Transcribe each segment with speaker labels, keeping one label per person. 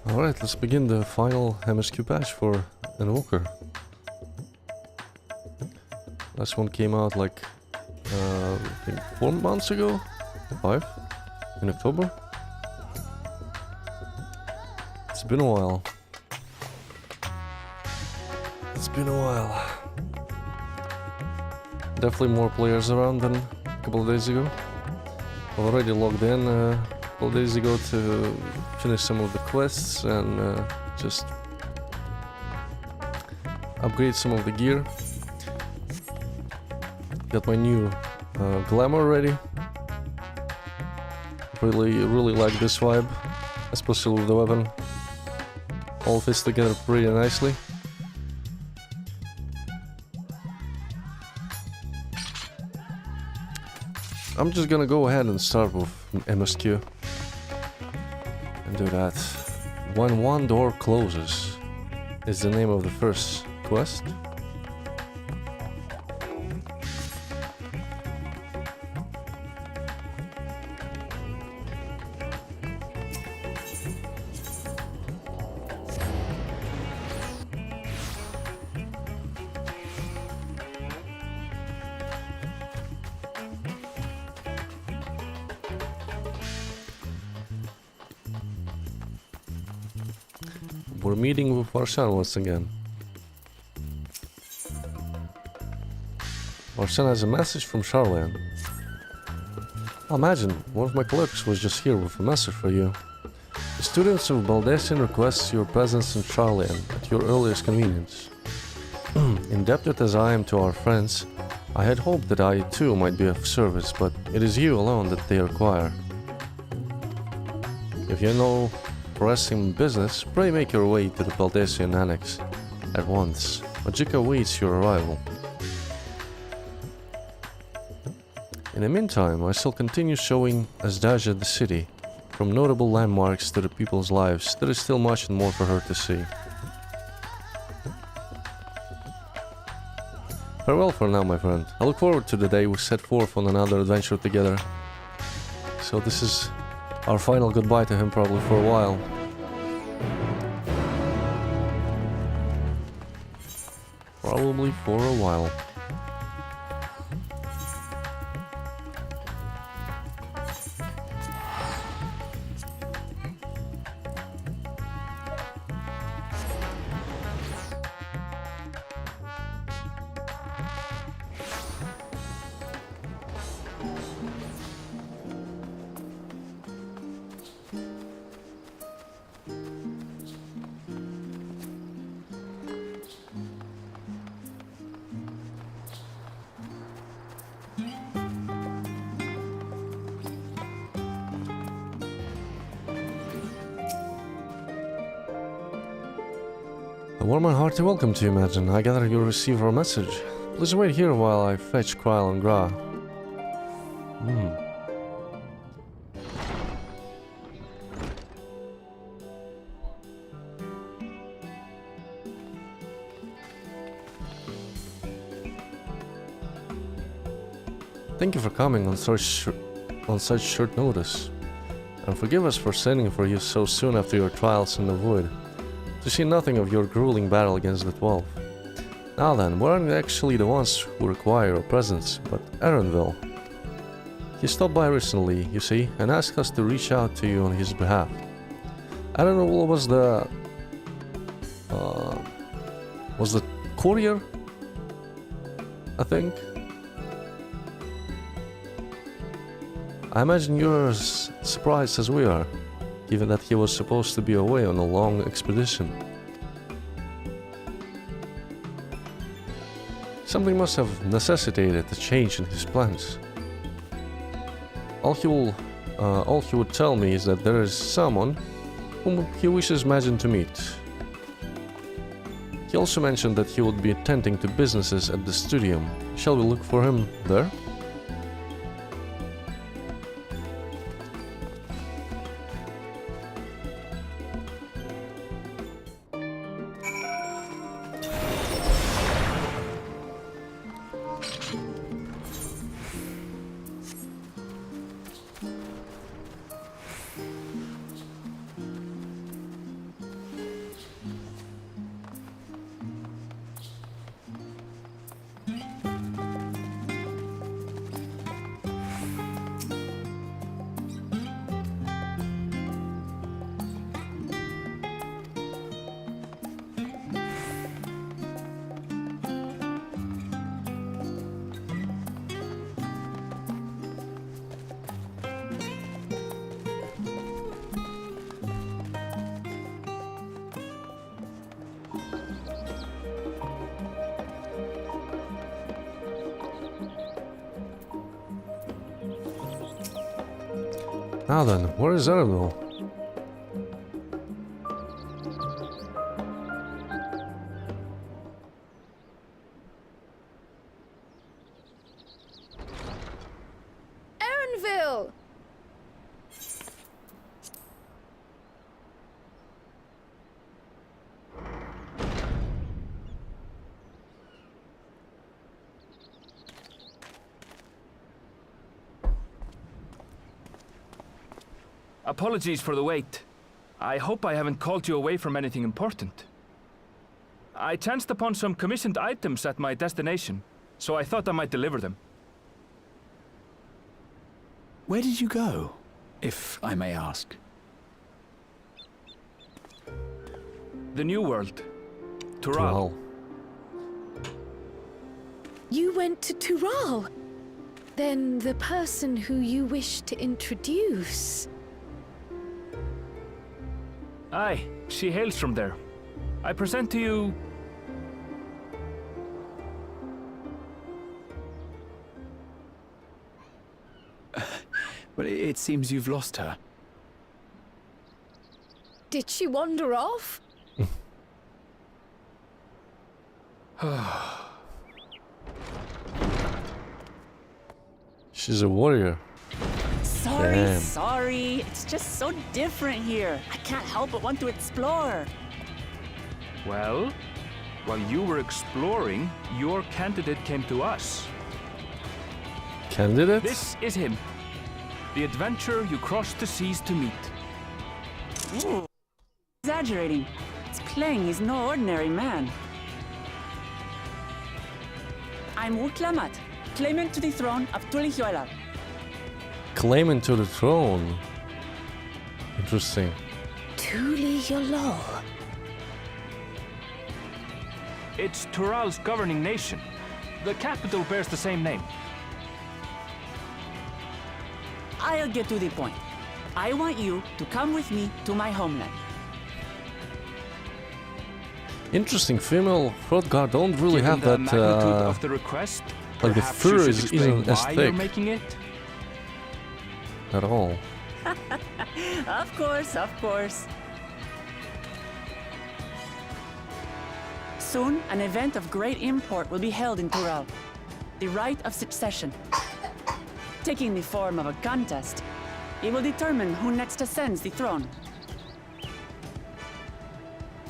Speaker 1: Alright, let's begin the final MSQ patch for Invoker. Last one came out like, I think 4 months ago? 5? In October? It's been a while. It's been a while. Definitely more players around than a couple of days ago. I've already logged in a couple of days ago to finish some of the quests and just upgrade some of the gear. Got my new glamour ready. Really like this vibe, especially with the weapon. All fits together pretty nicely. I'm just gonna go ahead and start with MSQ and do that. When one door closes is the name of the first quest. We're meeting with Varshan once again. Varshan has a message from Charlene. Imagine, one of my clerks was just here with a message for you. The students of Baldesion request your presence in Charlene at your earliest convenience. Indebted as I am to our friends, I had hoped that I too might be of service, but it is you alone that they require. If you know pressing business, pray make your way to the Baldesian Annex at once. Majika awaits your arrival. In the meantime, I shall continue showing Asdaja the city. From notable landmarks to the people's lives, there is still much and more for her to see. Farewell for now, my friend. I look forward to the day we set forth on another adventure together. So this is our final goodbye to him probably for a while. Probably for a while. A warm and hearty welcome to you, Imagine. I gather you'll receive our message. Please wait here while I fetch Kryl and Gra. Thank you for coming on such short notice, and forgive us for sending for you so soon after your trials in the wood, to see nothing of your grueling battle against the 12. Now then, we aren't actually the ones who require your presence, but Aaronville. He stopped by recently, you see, and asked us to reach out to you on his behalf. Aaronville was the courier, I think. I imagine you're as surprised as we are, given that he was supposed to be away on a long expedition. Something must have necessitated a change in his plans. All he would tell me is that there is someone whom he wishes Imagine to meet. He also mentioned that he would be attending to businesses at the studio. Shall we look for him there? Now then, where is Annabelle?
Speaker 2: Erinville!
Speaker 3: Apologies for the wait. I hope I haven't called you away from anything important. I chanced upon some commissioned items at my destination, so I thought I might deliver them.
Speaker 4: Where did you go, if I may ask?
Speaker 3: The New World. Tural.
Speaker 2: You went to Tural? Then the person who you wish to introduce...
Speaker 3: Aye, she hails from there. I present to you...
Speaker 4: Well, it seems you've lost her.
Speaker 2: Did she wander off?
Speaker 1: She's a warrior. Damn.
Speaker 5: Sorry. It's just so different here. I can't help but want to explore.
Speaker 3: Well, while you were exploring, your candidate came to us.
Speaker 1: Candidate?
Speaker 3: This is him. The adventurer you crossed the seas to meet.
Speaker 5: Ooh. Exaggerating. It's plain he's no ordinary man. I'm Uklamat, claimant to the throne of Tulihuela.
Speaker 1: Claiming to the throne. Interesting.
Speaker 2: Tulihuela.
Speaker 3: It's Tural's governing nation. The capital bears the same name.
Speaker 5: I'll get to the point. I want you to come with me to my homeland.
Speaker 1: Interesting. Female throat guard don't really
Speaker 3: Given
Speaker 1: have
Speaker 3: the
Speaker 1: that.
Speaker 3: magnitude of the request,
Speaker 1: like the
Speaker 3: perhaps you
Speaker 1: fur
Speaker 3: should
Speaker 1: isn't
Speaker 3: explain
Speaker 1: as
Speaker 3: why
Speaker 1: thick
Speaker 3: you're making it?
Speaker 1: at all.
Speaker 5: Of course, of course. Soon, an event of great import will be held in Tural. The Rite of Succession. Taking the form of a contest, it will determine who next ascends the throne.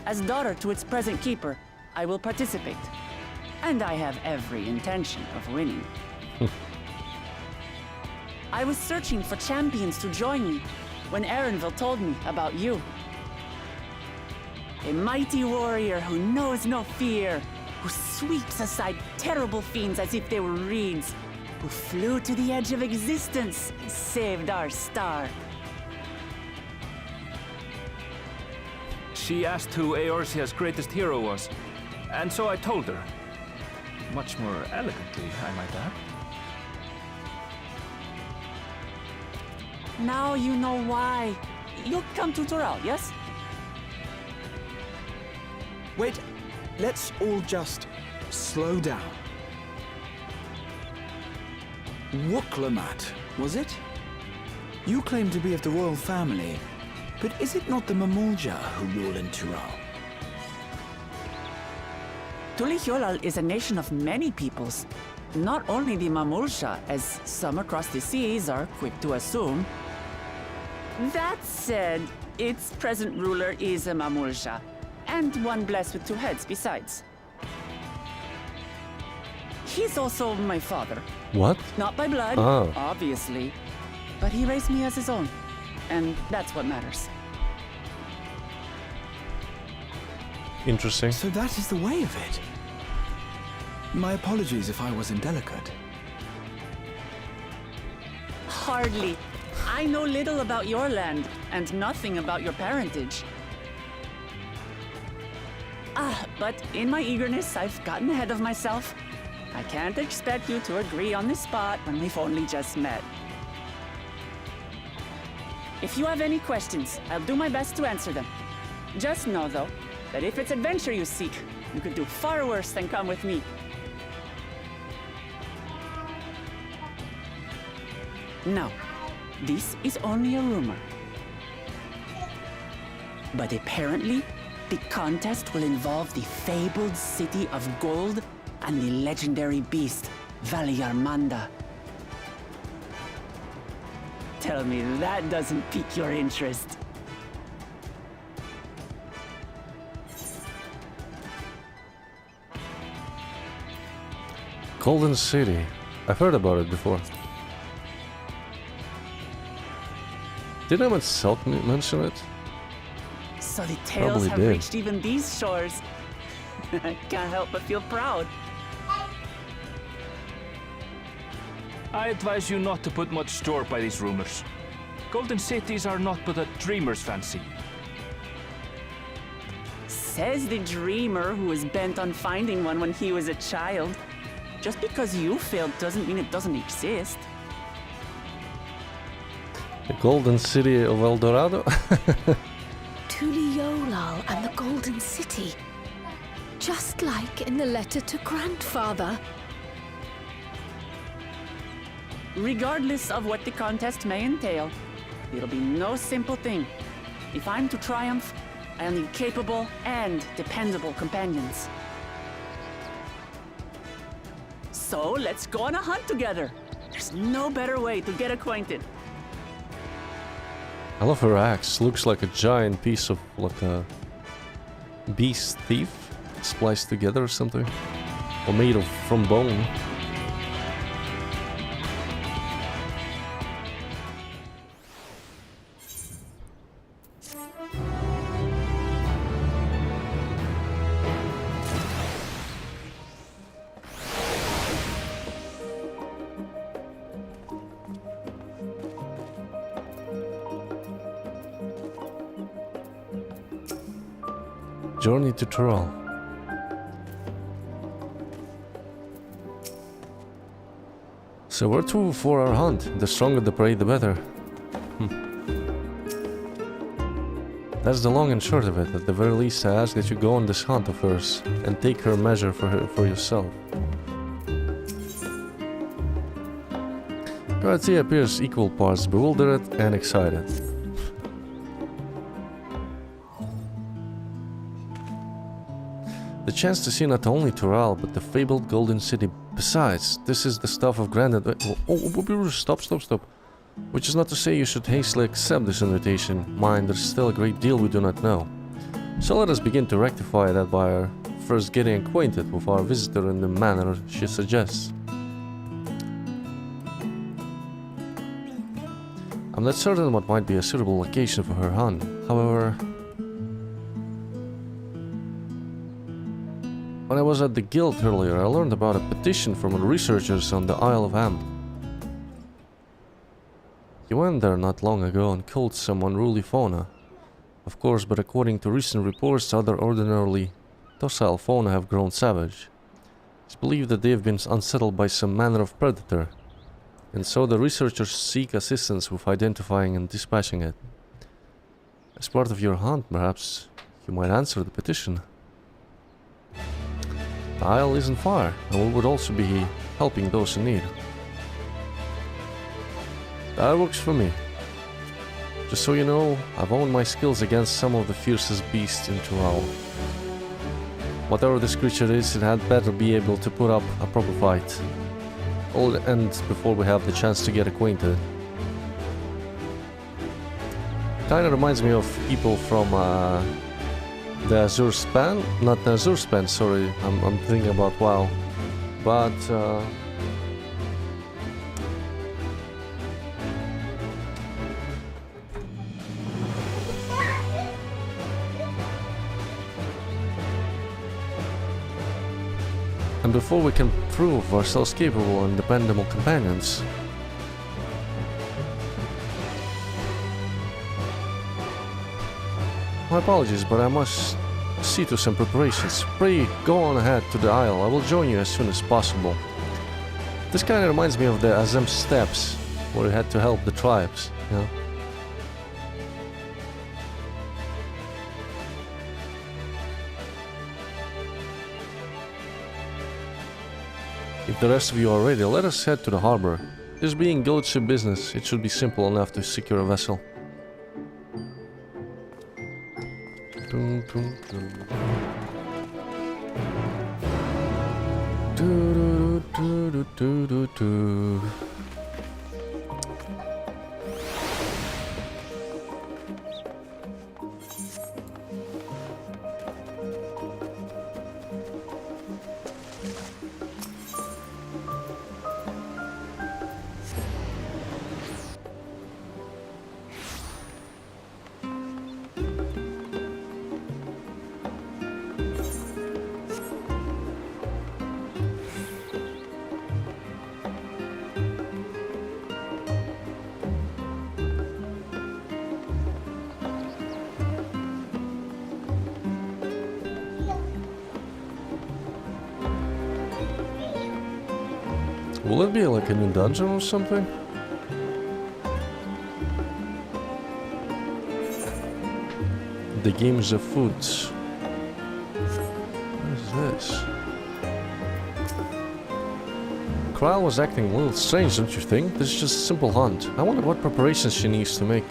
Speaker 5: As daughter to its present keeper, I will participate. And I have every intention of winning. I was searching for champions to join me when Erinville told me about you. A mighty warrior who knows no fear, who sweeps aside terrible fiends as if they were reeds, who flew to the edge of existence and saved our star.
Speaker 3: She asked who Eorzea's greatest hero was, and so I told her. Much more elegantly, I might add.
Speaker 5: Now you know why. You'll come to Tural, yes?
Speaker 4: Wait, let's all just slow down. Wuklamat, was it? You claim to be of the royal family, but is it not the Mamulja who rule in Tural?
Speaker 5: Tulihyolal is a nation of many peoples. Not only the Mamulsha, as some across the seas are quick to assume. That said, its present ruler is a Mamulsha, and one blessed with two heads besides. He's also my father.
Speaker 1: What?
Speaker 5: Not by blood,
Speaker 1: Oh.
Speaker 5: obviously, but he raised me as his own, and that's what matters.
Speaker 1: Interesting.
Speaker 4: So that is the way of it. My apologies if I was indelicate.
Speaker 5: Hardly. I know little about your land, and nothing about your parentage. But in my eagerness, I've gotten ahead of myself. I can't expect you to agree on the spot when we've only just met. If you have any questions, I'll do my best to answer them. Just know, though, that if it's adventure you seek, you could do far worse than come with me. Now, this is only a rumor. But apparently, the contest will involve the fabled city of gold and the legendary beast, Valyarmanda. Tell me that doesn't pique your interest.
Speaker 1: Golden City. I've heard about it before. Did I myself mention it?
Speaker 5: So the tales
Speaker 1: Probably
Speaker 5: have
Speaker 1: did.
Speaker 5: reached even these shores. I can't help but feel proud.
Speaker 3: I advise you not to put much store by these rumors. Golden cities are not but a dreamer's fancy.
Speaker 5: Says the dreamer who was bent on finding one when he was a child. Just because you failed doesn't mean it doesn't exist.
Speaker 1: The Golden City of El Dorado?
Speaker 2: Tulihyolal and the Golden City. Just like in the letter to grandfather.
Speaker 5: Regardless of what the contest may entail, it'll be no simple thing. If I'm to triumph, I'll need capable and dependable companions. So let's go on a hunt together. There's no better way to get acquainted.
Speaker 1: I love her axe. Looks like a giant piece of like a beast thief spliced together or something. Or made of from bone. Journey to Tyrol. So where to for our hunt? The stronger the prey, the better. That's the long and short of it. At the very least, I ask that you go on this hunt of hers and take her measure for yourself. Garcia appears equal parts bewildered and excited. The chance to see not only Tyrol, but the fabled Golden City. Besides, this is the stuff of grand stop. Which is not to say you should hastily accept this invitation. Mind, there's still a great deal we do not know. So let us begin to rectify that by first getting acquainted with our visitor in the manner she suggests. I'm not certain what might be a suitable location for her hunt. However, when I was at the guild earlier, I learned about a petition from researchers on the Isle of Ham. He went there not long ago and killed some unruly fauna. Of course, but according to recent reports, other ordinarily docile fauna have grown savage. It's believed that they have been unsettled by some manner of predator, and so the researchers seek assistance with identifying and dispatching it. As part of your hunt, perhaps you might answer the petition. The Isle isn't far, and we would also be helping those in need. That works for me. Just so you know, I've honed my skills against some of the fiercest beasts in Tyrol. Whatever this creature is, it had better be able to put up a proper fight. All end before we have the chance to get acquainted. Kinda reminds me of people from the Azure Span. Not the Azure Span, sorry, I'm thinking about WoW. But and before we can prove ourselves capable and dependable companions. My apologies, but I must see to some preparations. Pray, go on ahead to the Isle. I will join you as soon as possible. This kind of reminds me of the Azem Steppes, where we had to help the tribes, you know? If the rest of you are ready, let us head to the harbor. This being guild ship business, it should be simple enough to secure a vessel. Dun, dun, dun. Do, do, do, do, do, do. Will it be like a new dungeon or something? The games of foods. What is this? Kryl was acting a little strange, don't you think? This is just a simple hunt. I wonder what preparations she needs to make.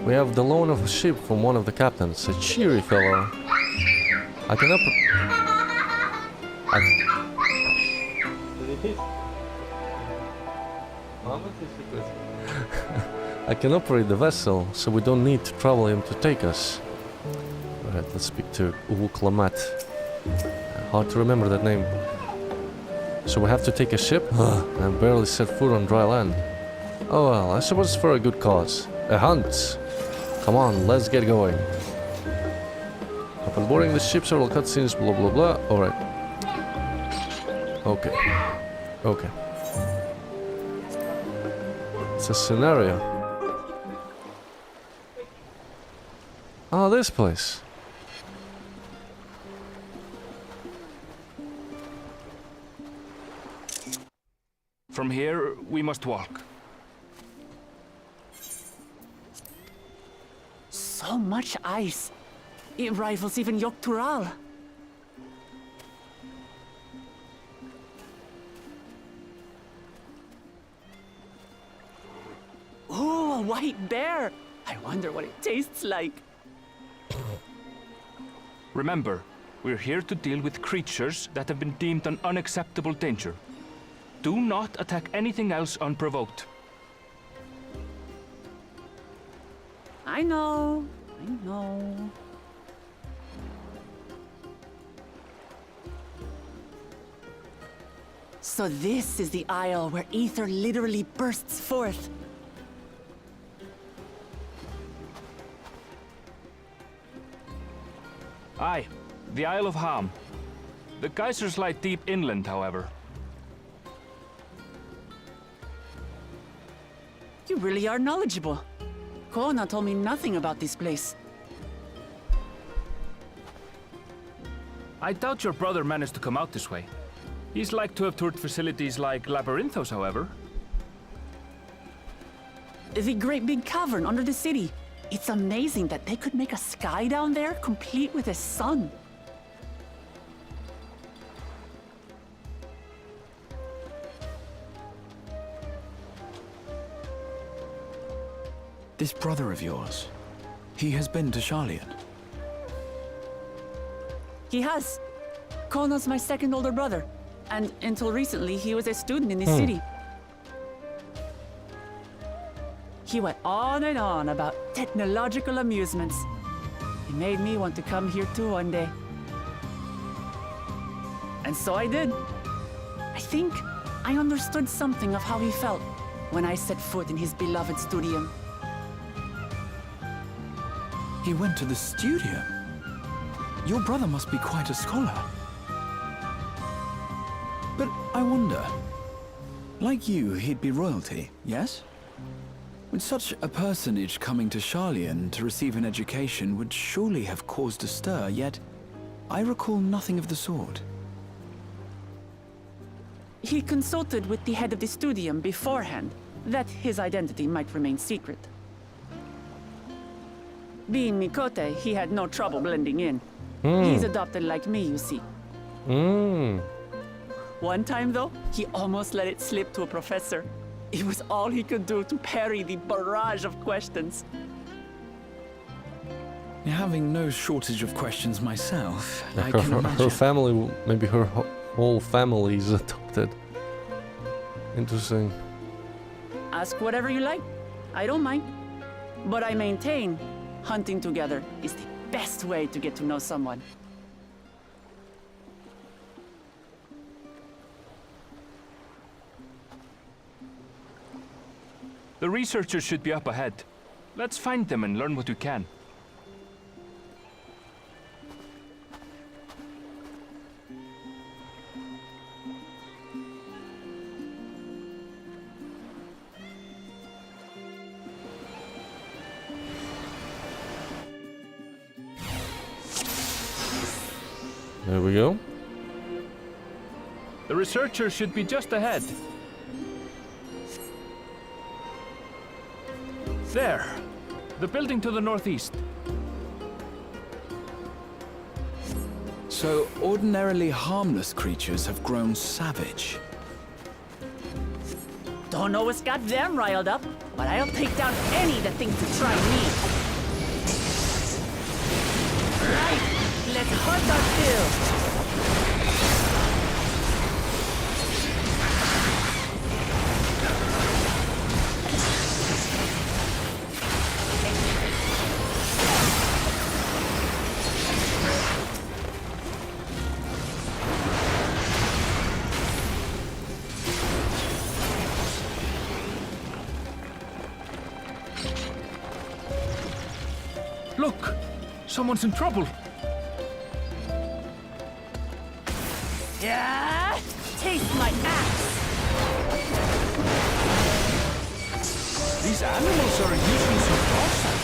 Speaker 1: We have the loan of a ship from one of the captains, a cheery fellow. I cannot. I can operate the vessel, so we don't need to trouble him to take us. Alright, let's speak to Uwuklamat. Hard to remember that name. So we have to take a ship? I barely set foot on dry land. Oh well, I suppose it's for a good cause. A hunt! Come on, let's get going. Upon boarding the ship, several cutscenes, blah blah blah. Alright. Okay. Okay. It's a scenario. Oh, this place.
Speaker 3: From here, we must walk.
Speaker 5: So much ice. It rivals even Yogg-Tural. Oh, a white bear! I wonder what it tastes like.
Speaker 3: Remember, we're here to deal with creatures that have been deemed an unacceptable danger. Do not attack anything else unprovoked.
Speaker 5: I know. I know. So this is the isle where ether literally bursts forth.
Speaker 3: Aye, the Isle of Ham. The geysers lie deep inland, however.
Speaker 5: You really are knowledgeable. Kona told me nothing about this place.
Speaker 3: I doubt your brother managed to come out this way. He's like to have toured facilities like Labyrinthos, however.
Speaker 5: The great big cavern under the city. It's amazing that they could make a sky down there complete with a sun.
Speaker 4: This brother of yours, he has been to Sharlayan.
Speaker 5: He has. Konal's my second older brother. And until recently, he was a student in the city. He went on and on about technological amusements. It made me want to come here too one day. And so I did. I think I understood something of how he felt when I set foot in his beloved studium.
Speaker 4: He went to the studio. Your brother must be quite a scholar. But I wonder, like you, he'd be royalty, yes? With such a personage coming to Sharlayan to receive an education would surely have caused a stir, yet I recall nothing of the sort.
Speaker 5: He consulted with the head of the studium beforehand, that his identity might remain secret. Being Mikote, he had no trouble blending in. He's adopted like me, you see. One time, though, he almost let it slip to a professor. It was all he could do to parry the barrage of questions.
Speaker 4: Having no shortage of questions myself, I
Speaker 1: Her,
Speaker 4: can
Speaker 1: her
Speaker 4: imagine.
Speaker 1: family, maybe her whole family is adopted. Interesting.
Speaker 5: Ask whatever you like. I don't mind. But I maintain, hunting together is the best way to get to know someone.
Speaker 3: The researchers should be up ahead. Let's find them and learn what we can.
Speaker 1: There we go.
Speaker 3: The researchers should be just ahead. There. The building to the northeast.
Speaker 4: So ordinarily harmless creatures have grown savage.
Speaker 5: Don't know what's got them riled up, but I'll take down any that think to try me. Right, let's hunt our fill.
Speaker 3: Look! Someone's in trouble!
Speaker 5: Yeah, taste my axe.
Speaker 3: These animals are usually so docile.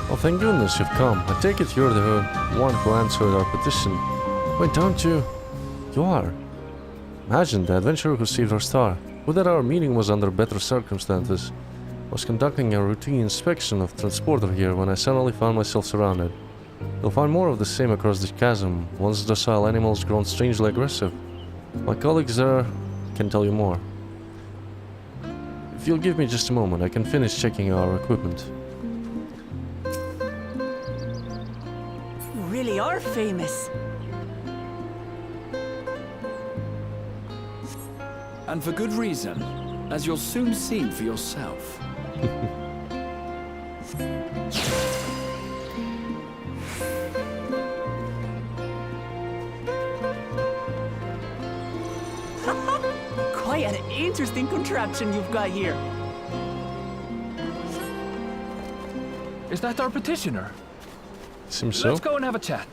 Speaker 1: Well, thank goodness you've come. I take it you're the one who answered our petition. Wait, don't you? You are. Imagine the adventurer who saved our star. Would that our meeting was under better circumstances. I was conducting a routine inspection of transporter here when I suddenly found myself surrounded. You'll find more of the same across the chasm, once docile animals grown strangely aggressive. My colleagues there can tell you more. If you'll give me just a moment, I can finish checking our equipment.
Speaker 5: You really are famous.
Speaker 4: And for good reason, as you'll soon see for yourself.
Speaker 5: Quite an interesting contraption you've got here.
Speaker 3: Is that our petitioner?
Speaker 1: Seems so.
Speaker 3: Let's go and have a chat.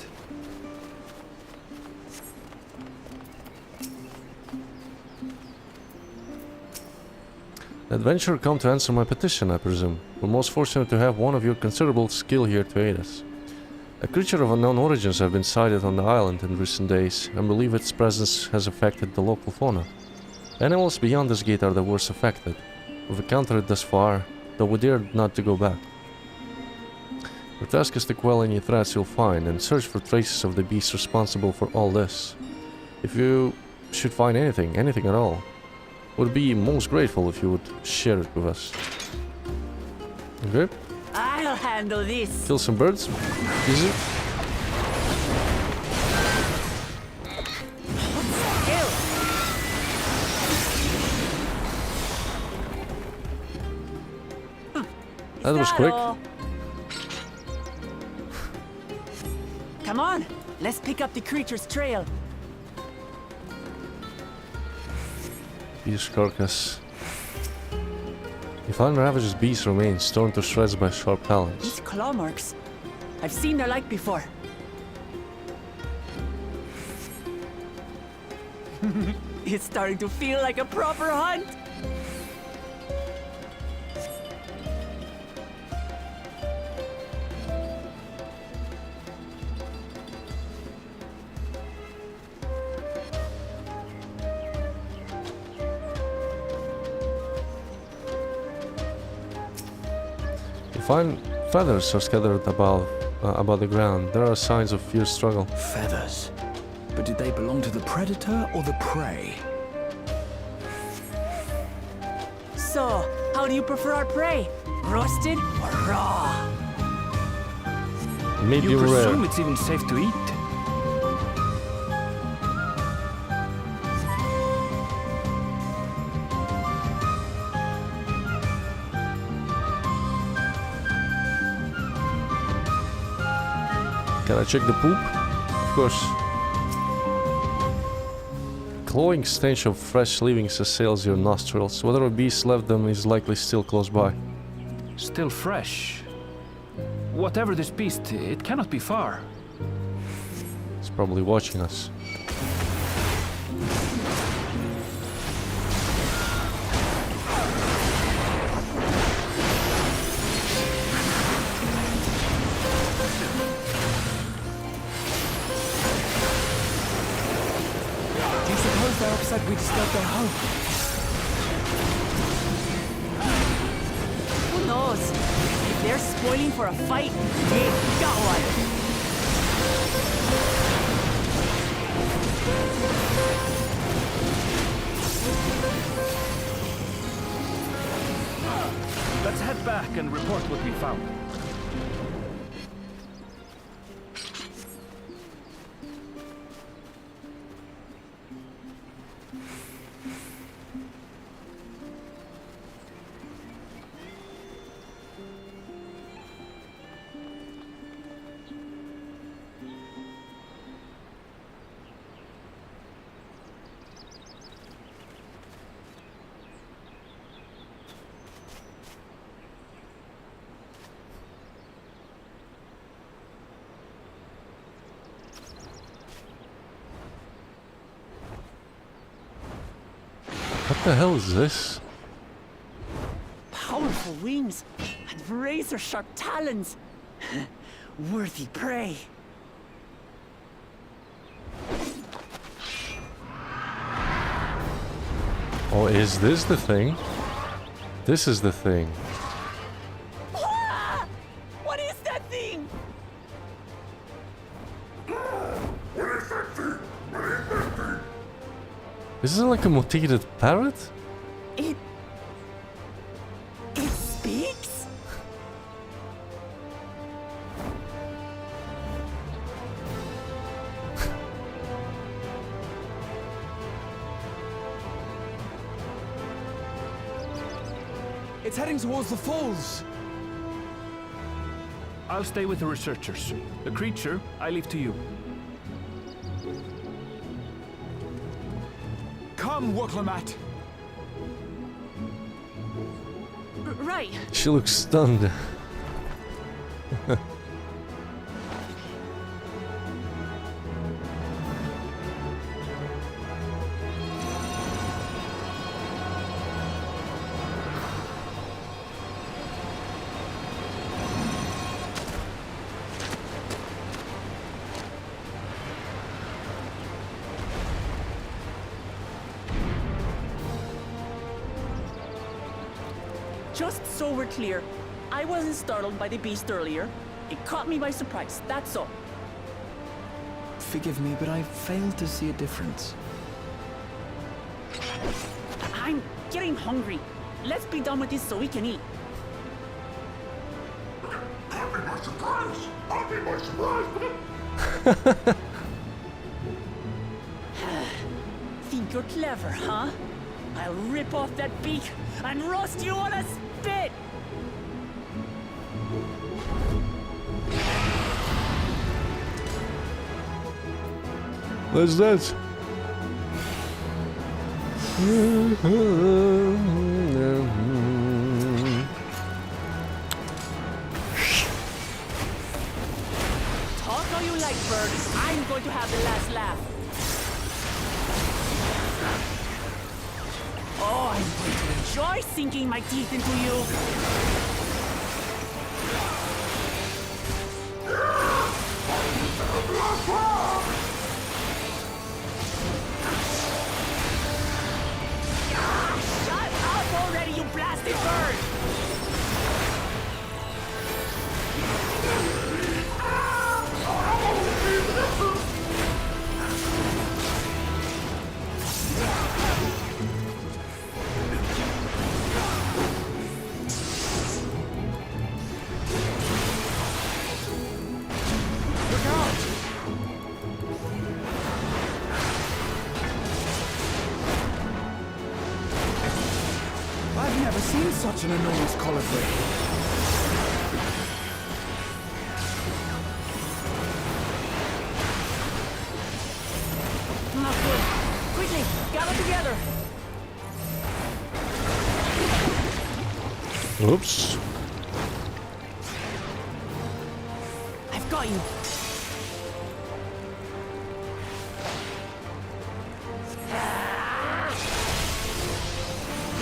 Speaker 1: Adventurer come to answer my petition, I presume. We're most fortunate to have one of your considerable skill here to aid us. A creature of unknown origins have been sighted on the island in recent days, and believe its presence has affected the local fauna. Animals beyond this gate are the worst affected. We've encountered it thus far, though we dared not to go back. Your task is to quell any threats you'll find, and search for traces of the beast responsible for all this. If you should find anything at all, would be most grateful if you would share it with us. Okay.
Speaker 5: I'll handle this.
Speaker 1: Kill some birds. Easy.
Speaker 5: Ew.
Speaker 1: That was quick.
Speaker 5: all? Come on, let's pick up the creature's trail.
Speaker 1: Beast carcass. You find Ravage's beast remains torn to shreds by sharp talons.
Speaker 5: These claw marks. I've seen their like before. It's starting to feel like a proper hunt.
Speaker 1: Fine feathers are scattered about the ground. There are signs of fierce struggle.
Speaker 4: Feathers. But did they belong to the predator or the prey?
Speaker 5: So, how do you prefer our prey? Roasted or raw?
Speaker 3: You
Speaker 1: Medium
Speaker 3: presume
Speaker 1: rare.
Speaker 3: it's even safe to eat?
Speaker 1: Can I check the poop? Of course. Cloying stench of fresh leavings assails your nostrils. Whether a beast left them is likely still close by.
Speaker 3: Still fresh. Whatever this beast, it cannot be far.
Speaker 1: It's probably watching us.
Speaker 5: Do you suppose they're upset we disturbed their home? Who knows? If they're spoiling for a fight, they've got one.
Speaker 3: Let's head back and report what we found.
Speaker 1: What the hell is this?
Speaker 5: Powerful wings and razor-sharp talons. Worthy prey.
Speaker 1: Oh, is this the thing? This is the thing.
Speaker 5: Ah! What is that thing?
Speaker 1: Is it like a mutated parrot?
Speaker 5: It speaks?
Speaker 4: It's heading towards the falls.
Speaker 3: I'll stay with the researchers. The creature, I leave to you.
Speaker 4: Come, Woklamat.
Speaker 5: Right.
Speaker 1: She looks stunned.
Speaker 5: Just so we're clear, I wasn't startled by the beast earlier. It caught me by surprise, that's all.
Speaker 4: Forgive me, but I failed to see a difference.
Speaker 5: I'm getting hungry. Let's be done with this so we can eat.
Speaker 6: Caught me by surprise! Caught me by surprise!
Speaker 5: Think you're clever, huh? I'll rip off that beak and roast you on a spit!
Speaker 1: What's that?
Speaker 5: Talk all you like, bird. I'm going to have the last laugh. Oh, I'm going to enjoy sinking my teeth into you. Shut up already, you blasted bird!
Speaker 4: I've never seen such an enormous colibri.
Speaker 5: Not good. Quickly, gather together.
Speaker 1: Oops.
Speaker 5: I've got you.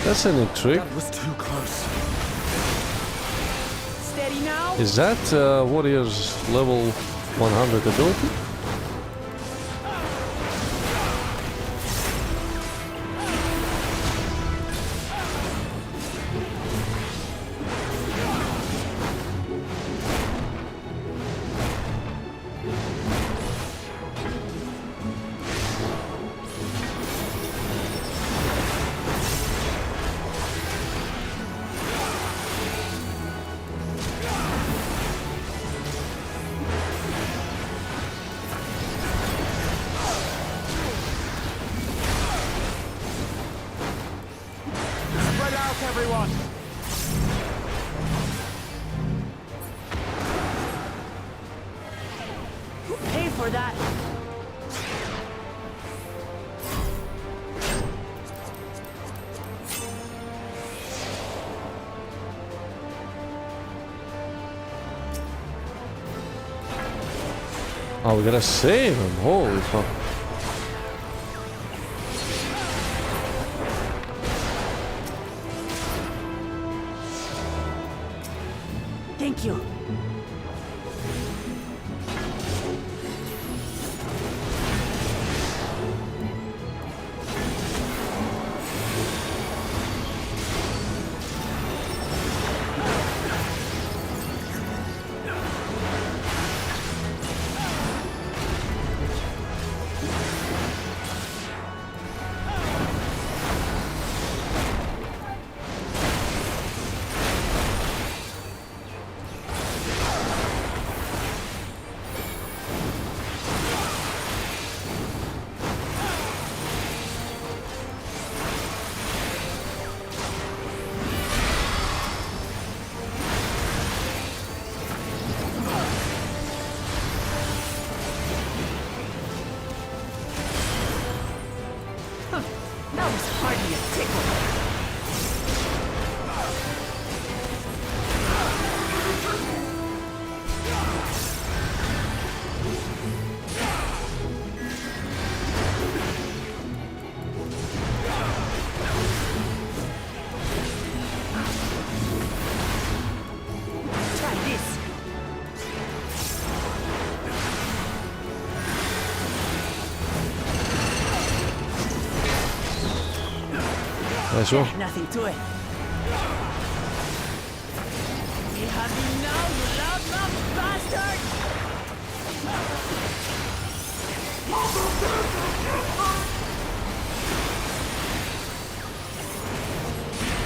Speaker 1: That's a neat trick.
Speaker 4: That was too close.
Speaker 5: Steady now.
Speaker 1: Is that Warrior's level 100 ability?
Speaker 3: Spread out, everyone!
Speaker 5: Pay for that.
Speaker 1: Oh, we gotta save him. Holy fuck.
Speaker 5: Thank you. That was hardly a tickle. Try this.
Speaker 1: Nice one.
Speaker 5: Nothing to it. have you now, you loudmouth bastard!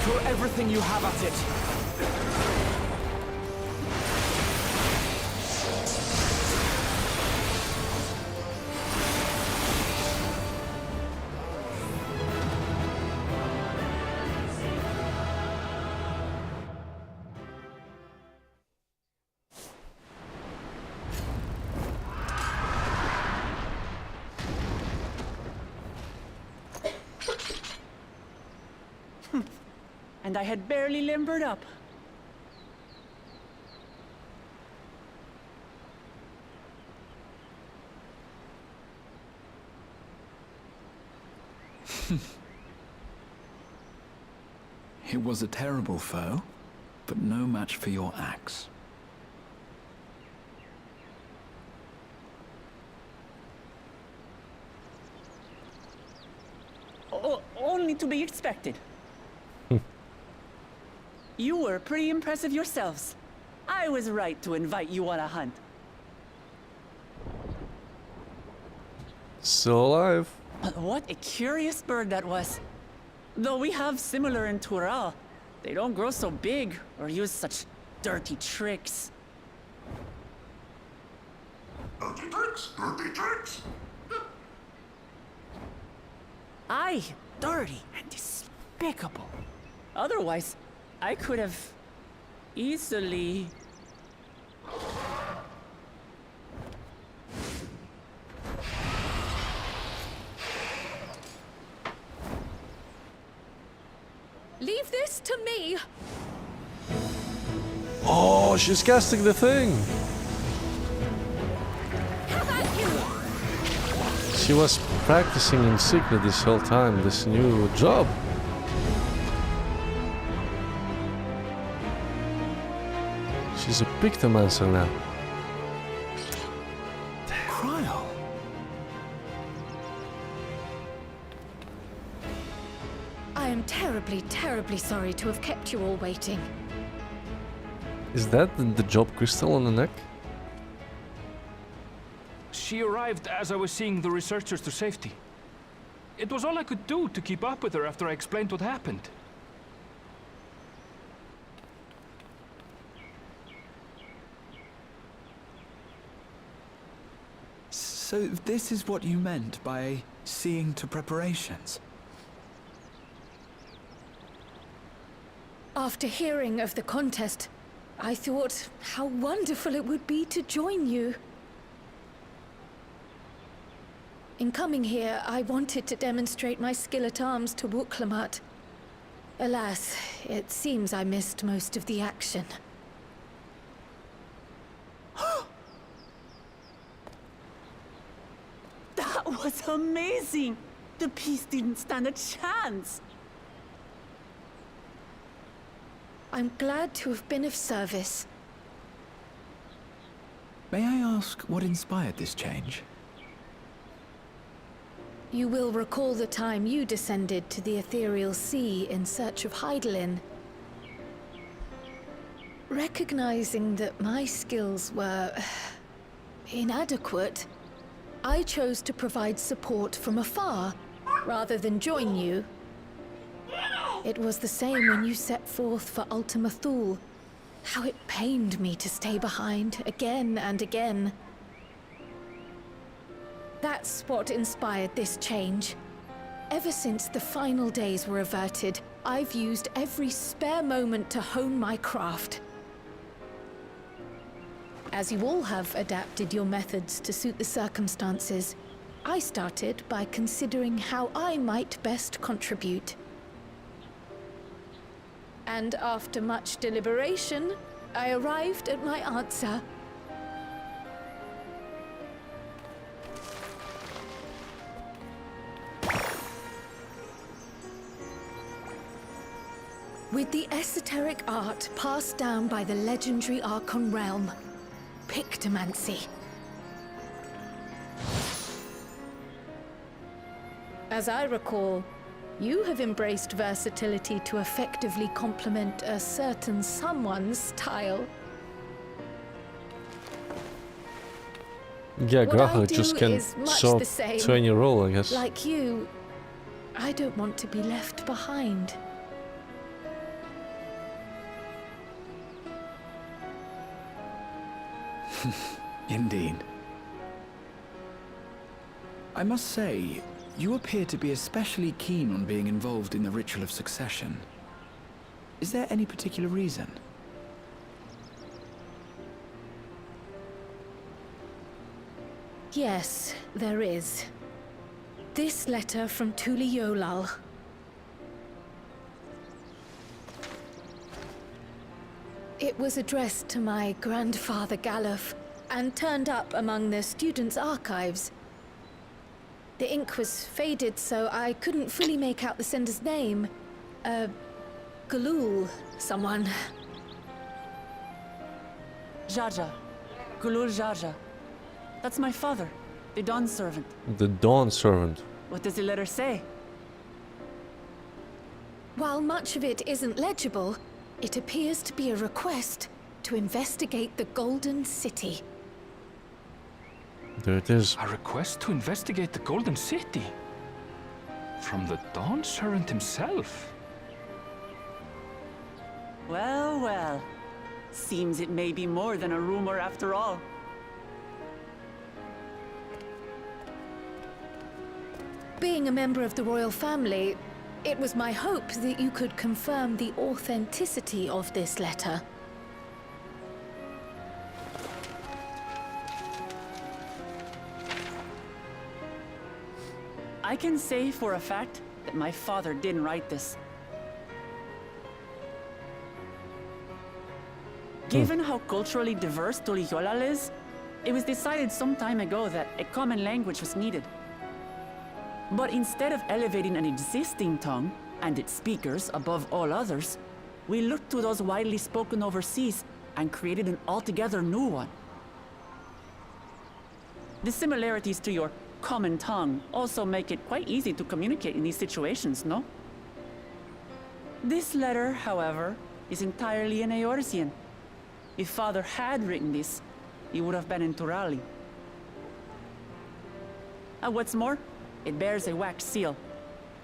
Speaker 7: Throw everything you have at it.
Speaker 5: And I had barely limbered up.
Speaker 4: It was a terrible foe, but no match for your axe.
Speaker 5: Only to be expected. You were pretty impressive yourselves. I was right to invite you on a hunt.
Speaker 1: Still alive.
Speaker 5: What a curious bird that was. Though we have similar in Tural, they don't grow so big or use such dirty tricks.
Speaker 6: Dirty tricks, dirty tricks.
Speaker 5: Aye, dirty and despicable. Otherwise, I could have easily...
Speaker 2: Leave this to me.
Speaker 1: Oh, she's casting the thing.
Speaker 2: How about you?
Speaker 1: She was practicing in secret this whole time, this new job. She's a pictomancer now.
Speaker 4: Cryle!
Speaker 2: I am terribly, terribly sorry to have kept you all waiting.
Speaker 1: Is that the job crystal on the neck?
Speaker 3: She arrived as I was seeing the researchers to safety. It was all I could do to keep up with her after I explained what happened.
Speaker 4: So this is what you meant by seeing to preparations?
Speaker 2: After hearing of the contest, I thought how wonderful it would be to join you. In coming here, I wanted to demonstrate my skill at arms to Wuklamat. Alas, it seems I missed most of the action.
Speaker 5: That was amazing! The piece didn't stand a chance!
Speaker 2: I'm glad to have been of service.
Speaker 4: May I ask what inspired this change?
Speaker 2: You will recall the time you descended to the ethereal sea in search of Heidelin. Recognizing that my skills were inadequate, I chose to provide support from afar, rather than join you. It was the same when you set forth for Ultima Thule. How it pained me to stay behind, again and again. That's what inspired this change. Ever since the final days were averted, I've used every spare moment to hone my craft. As you all have adapted your methods to suit the circumstances, I started by considering how I might best contribute. And after much deliberation, I arrived at my answer. With the esoteric art passed down by the legendary Archon realm, Pictomancy. As I recall, you have embraced versatility to effectively complement a certain someone's style.
Speaker 1: Yeah,
Speaker 2: What I
Speaker 1: Graha
Speaker 2: do
Speaker 1: just can
Speaker 2: is much
Speaker 1: swap
Speaker 2: the same.
Speaker 1: to any role, I guess.
Speaker 2: Like you, I don't want to be left behind.
Speaker 4: Indeed. I must say, you appear to be especially keen on being involved in the ritual of succession. Is there any particular reason?
Speaker 2: Yes, there is. This letter from Tuli Yolal. It was addressed to my grandfather Galuf and turned up among the students' archives. The ink was faded, so I couldn't fully make out the sender's name. Galul, someone.
Speaker 5: Jaja. Gulul Jaja. That's my father, the Dawn servant.
Speaker 1: The Dawn servant.
Speaker 5: What does the letter say?
Speaker 2: While much of it isn't legible, it appears to be a request to investigate the Golden City.
Speaker 1: There it is.
Speaker 3: A request to investigate the Golden City? From the Dawn servant himself?
Speaker 5: Well, well. Seems it may be more than a rumor after all.
Speaker 2: Being a member of the royal family, it was my hope that you could confirm the authenticity of this letter.
Speaker 5: I can say for a fact that my father didn't write this. Given how culturally diverse Tuliyolal is, it was decided some time ago that a common language was needed. But instead of elevating an existing tongue and its speakers above all others, we looked to those widely spoken overseas and created an altogether new one. The similarities to your common tongue also make it quite easy to communicate in these situations, no? This letter, however, is entirely in Eorzean. If Father had written this, he would have been in Turali. And what's more, it bears a wax seal.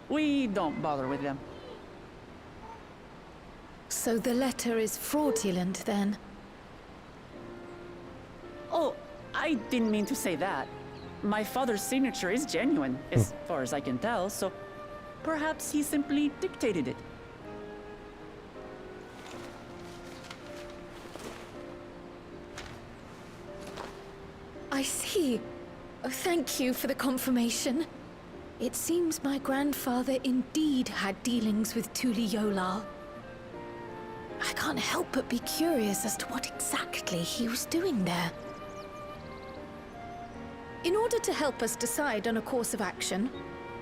Speaker 5: We don't bother with them.
Speaker 2: So the letter is fraudulent, then?
Speaker 5: Oh, I didn't mean to say that. My father's signature is genuine, as far as I can tell, so perhaps he simply dictated it.
Speaker 2: I see. Oh, thank you for the confirmation. It seems my grandfather indeed had dealings with Tuli Yolal. I can't help but be curious as to what exactly he was doing there. In order to help us decide on a course of action,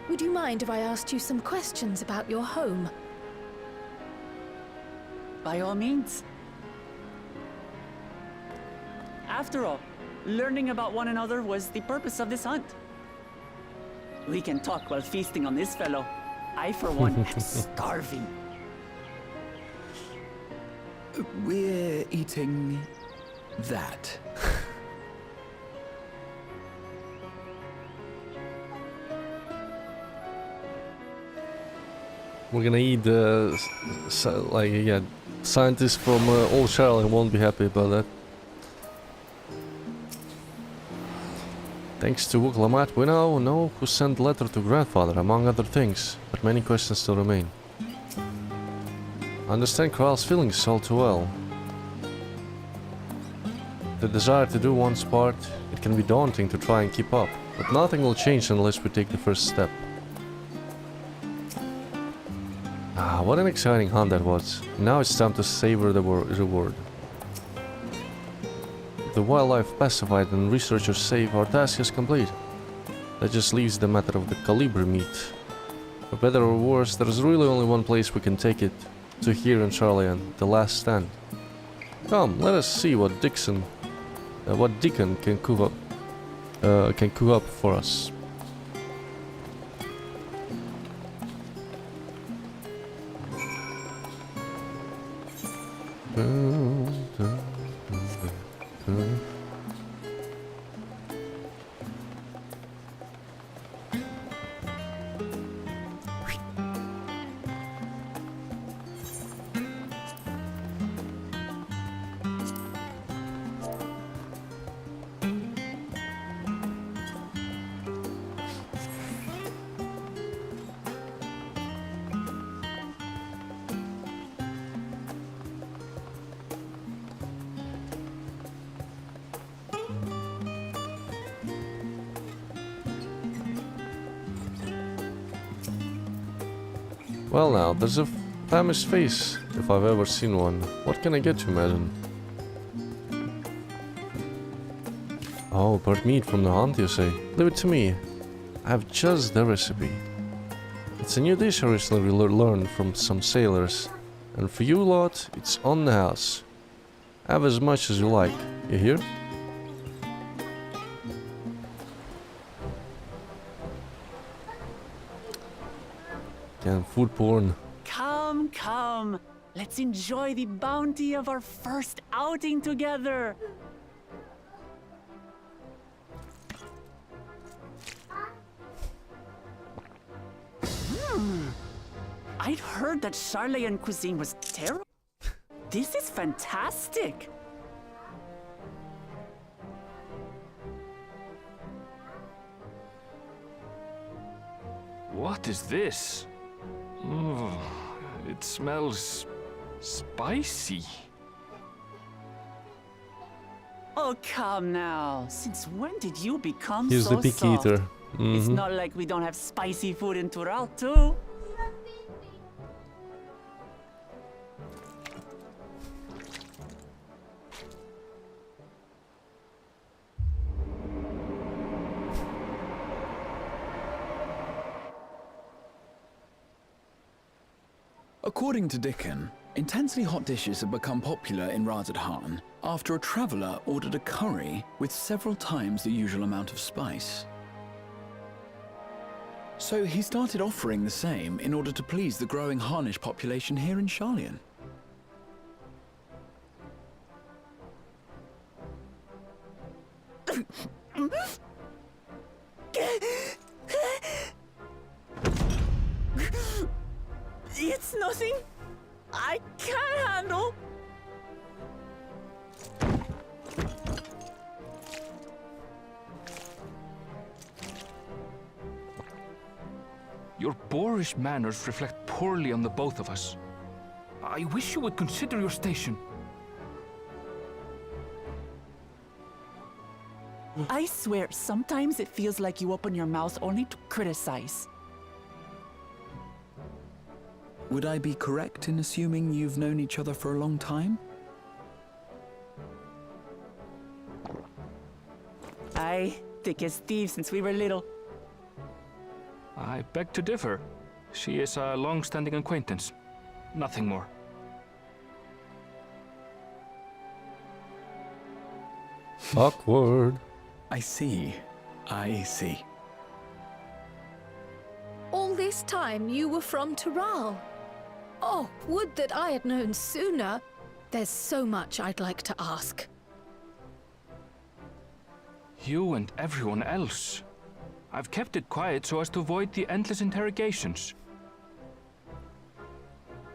Speaker 2: would you mind if I asked you some questions about your home?
Speaker 5: By all means. After all, learning about one another was the purpose of this hunt. We can talk while feasting on this fellow. I, for one, am starving.
Speaker 4: We're eating that.
Speaker 1: We're gonna eat scientists from Old Charlotte won't be happy about that. Thanks to Wuklamat, we now know who sent the letter to grandfather, among other things, but many questions still remain. I understand Kral's feelings all too well. The desire to do one's part, it can be daunting to try and keep up, but nothing will change unless we take the first step. Ah, what an exciting hunt that was. Now it's time to savor the reward. The wildlife pacified and researchers safe, our task is complete. That just leaves the matter of the Calibri meat. For better or worse, there's really only one place we can take it, to here in Charlian, the last stand. Come, let us see what Deacon can cook up for us. Well now, there's a famished face, if I've ever seen one. What can I get you, madam? Oh, bird meat from the hunt, you say? Leave it to me. I have just the recipe. It's a new dish I recently learned from some sailors. And for you lot, it's on the house. Have as much as you like, you hear? Damn food porn.
Speaker 5: Come, come. Let's enjoy the bounty of our first outing together. I'd heard that Charlian cuisine was terrible. This is fantastic.
Speaker 3: What is this? Oh, it smells spicy.
Speaker 5: Oh, come now. Since when did you become
Speaker 1: He's
Speaker 5: so
Speaker 1: the picky
Speaker 5: soft?
Speaker 1: eater.
Speaker 5: It's not like we don't have spicy food in Tural, too.
Speaker 4: According to Dickon, intensely hot dishes have become popular in Razadhan after a traveller ordered a curry with several times the usual amount of spice. So he started offering the same in order to please the growing Harnish population here in Charlian.
Speaker 5: It's nothing I can't handle.
Speaker 3: Your boorish manners reflect poorly on the both of us. I wish you would consider your station.
Speaker 5: I swear, sometimes it feels like you open your mouth only to criticize.
Speaker 4: Would I be correct in assuming you've known each other for a long time?
Speaker 5: Aye, thick as thieves since we were little.
Speaker 3: I beg to differ. She is a long-standing acquaintance. Nothing more.
Speaker 1: Awkward.
Speaker 4: I see. I see.
Speaker 2: All this time you were from Tural. Oh, would that I had known sooner. There's so much I'd like to ask.
Speaker 3: You and everyone else. I've kept it quiet so as to avoid the endless interrogations.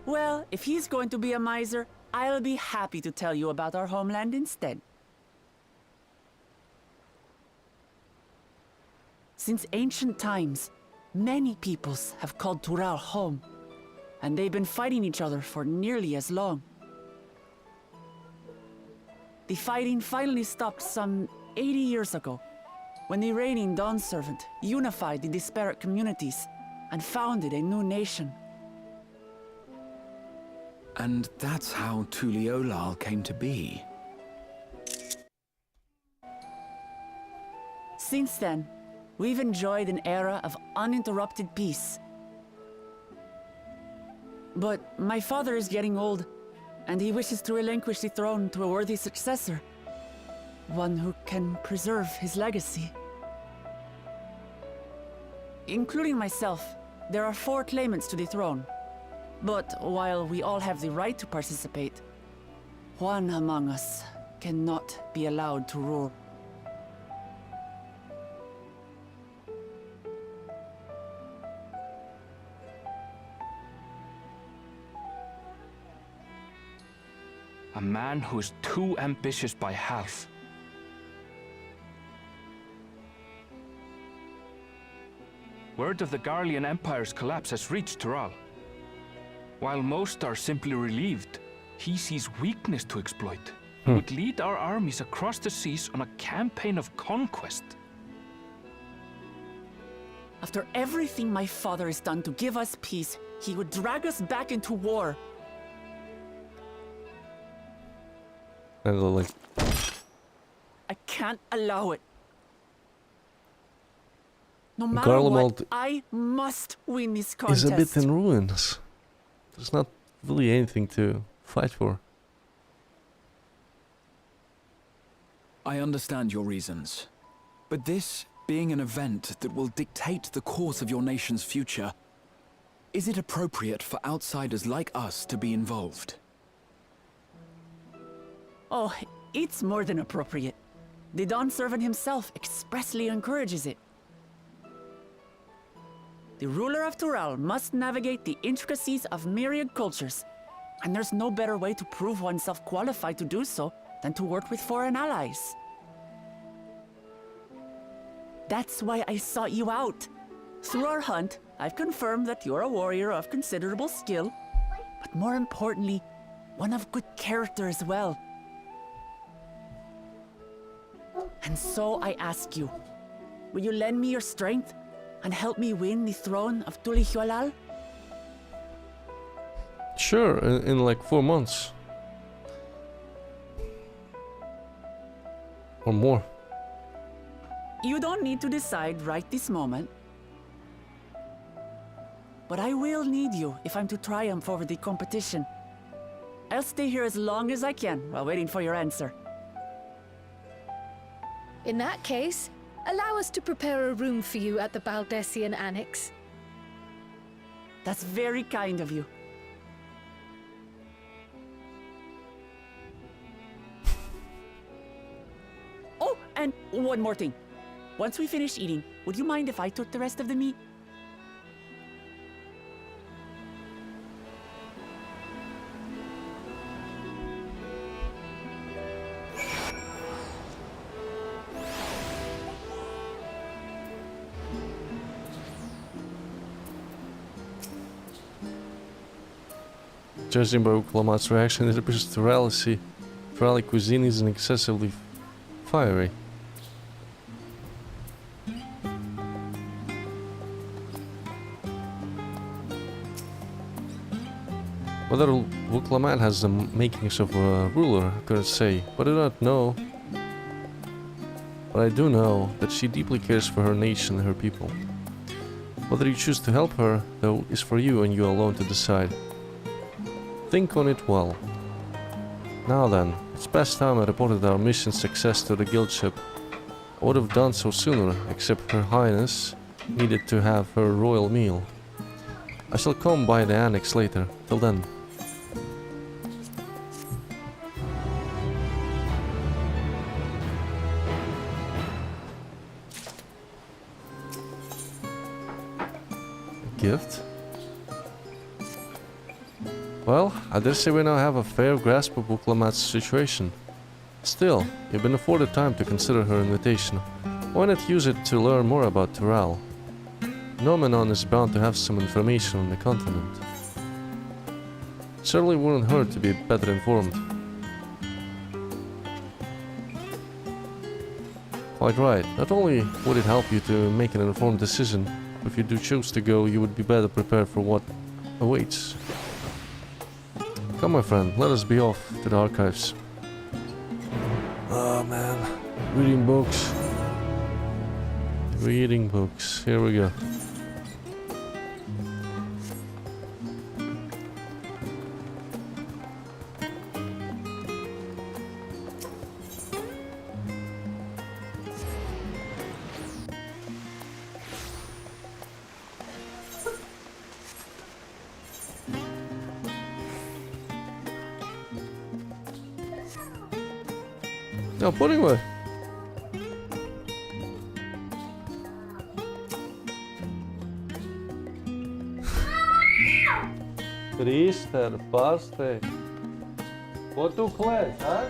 Speaker 5: Well, if he's going to be a miser, I'll be happy to tell you about our homeland instead. Since ancient times, many peoples have called Tural home, and they've been fighting each other for nearly as long. The fighting finally stopped some 80 years ago, when the reigning Dawn Servant unified the disparate communities and founded a new nation.
Speaker 4: And that's how Tuliolal came to be.
Speaker 5: Since then, we've enjoyed an era of uninterrupted peace. But my father is getting old, and he wishes to relinquish the throne to a worthy successor. One who can preserve his legacy. Including myself, there are 4 claimants to the throne. But while we all have the right to participate, one among us cannot be allowed to rule.
Speaker 3: A man who is too ambitious by half. Word of the Garlean Empire's collapse has reached Tural. While most are simply relieved, he sees weakness to exploit. He would lead our armies across the seas on a campaign of conquest.
Speaker 5: After everything my father has done to give us peace, he would drag us back into war.
Speaker 1: And like,
Speaker 5: I can't allow it. No matter
Speaker 1: Garlemald
Speaker 5: what, I must win this
Speaker 1: is
Speaker 5: contest.
Speaker 1: a bit in ruins. There's not really anything to fight for.
Speaker 4: I understand your reasons. But this being an event that will dictate the course of your nation's future, is it appropriate for outsiders like us to be involved?
Speaker 5: Oh, it's more than appropriate. The Dawn Servant himself expressly encourages it. The ruler of Tural must navigate the intricacies of myriad cultures, and there's no better way to prove oneself qualified to do so than to work with foreign allies. That's why I sought you out. Through our hunt, I've confirmed that you're a warrior of considerable skill, but more importantly, one of good character as well. And so I ask you, will you lend me your strength and help me win the throne of Tulihualal?
Speaker 1: Sure, in like 4 months. Or more.
Speaker 5: You don't need to decide right this moment. But I will need you if I'm to triumph over the competition. I'll stay here as long as I can while waiting for your answer.
Speaker 2: In that case, allow us to prepare a room for you at the Baldessian Annex.
Speaker 5: That's very kind of you. Oh, and one more thing. Once we finish eating, would you mind if I took the rest of the meat?
Speaker 1: Judging by Uklamat's reaction, it appears Turali cuisine isn't excessively fiery. Whether Uklamat has the makings of a ruler, I couldn't say, but I don't know. But I do know that she deeply cares for her nation and her people. Whether you choose to help her, though, is for you and you alone to decide. Think on it well. Now then, it's past time I reported our mission success to the guild ship. I would have done so sooner, except Her Highness needed to have her royal meal. I shall come by the annex later. Till then. A gift? Well, I dare say we now have a fair grasp of Uklamat's situation. Still, you've been afforded time to consider her invitation. Why not use it to learn more about Tural? Nomenon is bound to have some information on the continent. Certainly wouldn't hurt to be better informed. Quite right. Not only would it help you to make an informed decision, but if you do choose to go, you would be better prepared for what awaits. Come, my friend, let us be off to the archives. Oh man, reading books. Reading books. Here we go. No, putting away. Krister, paste. Ko tu klēš, ha?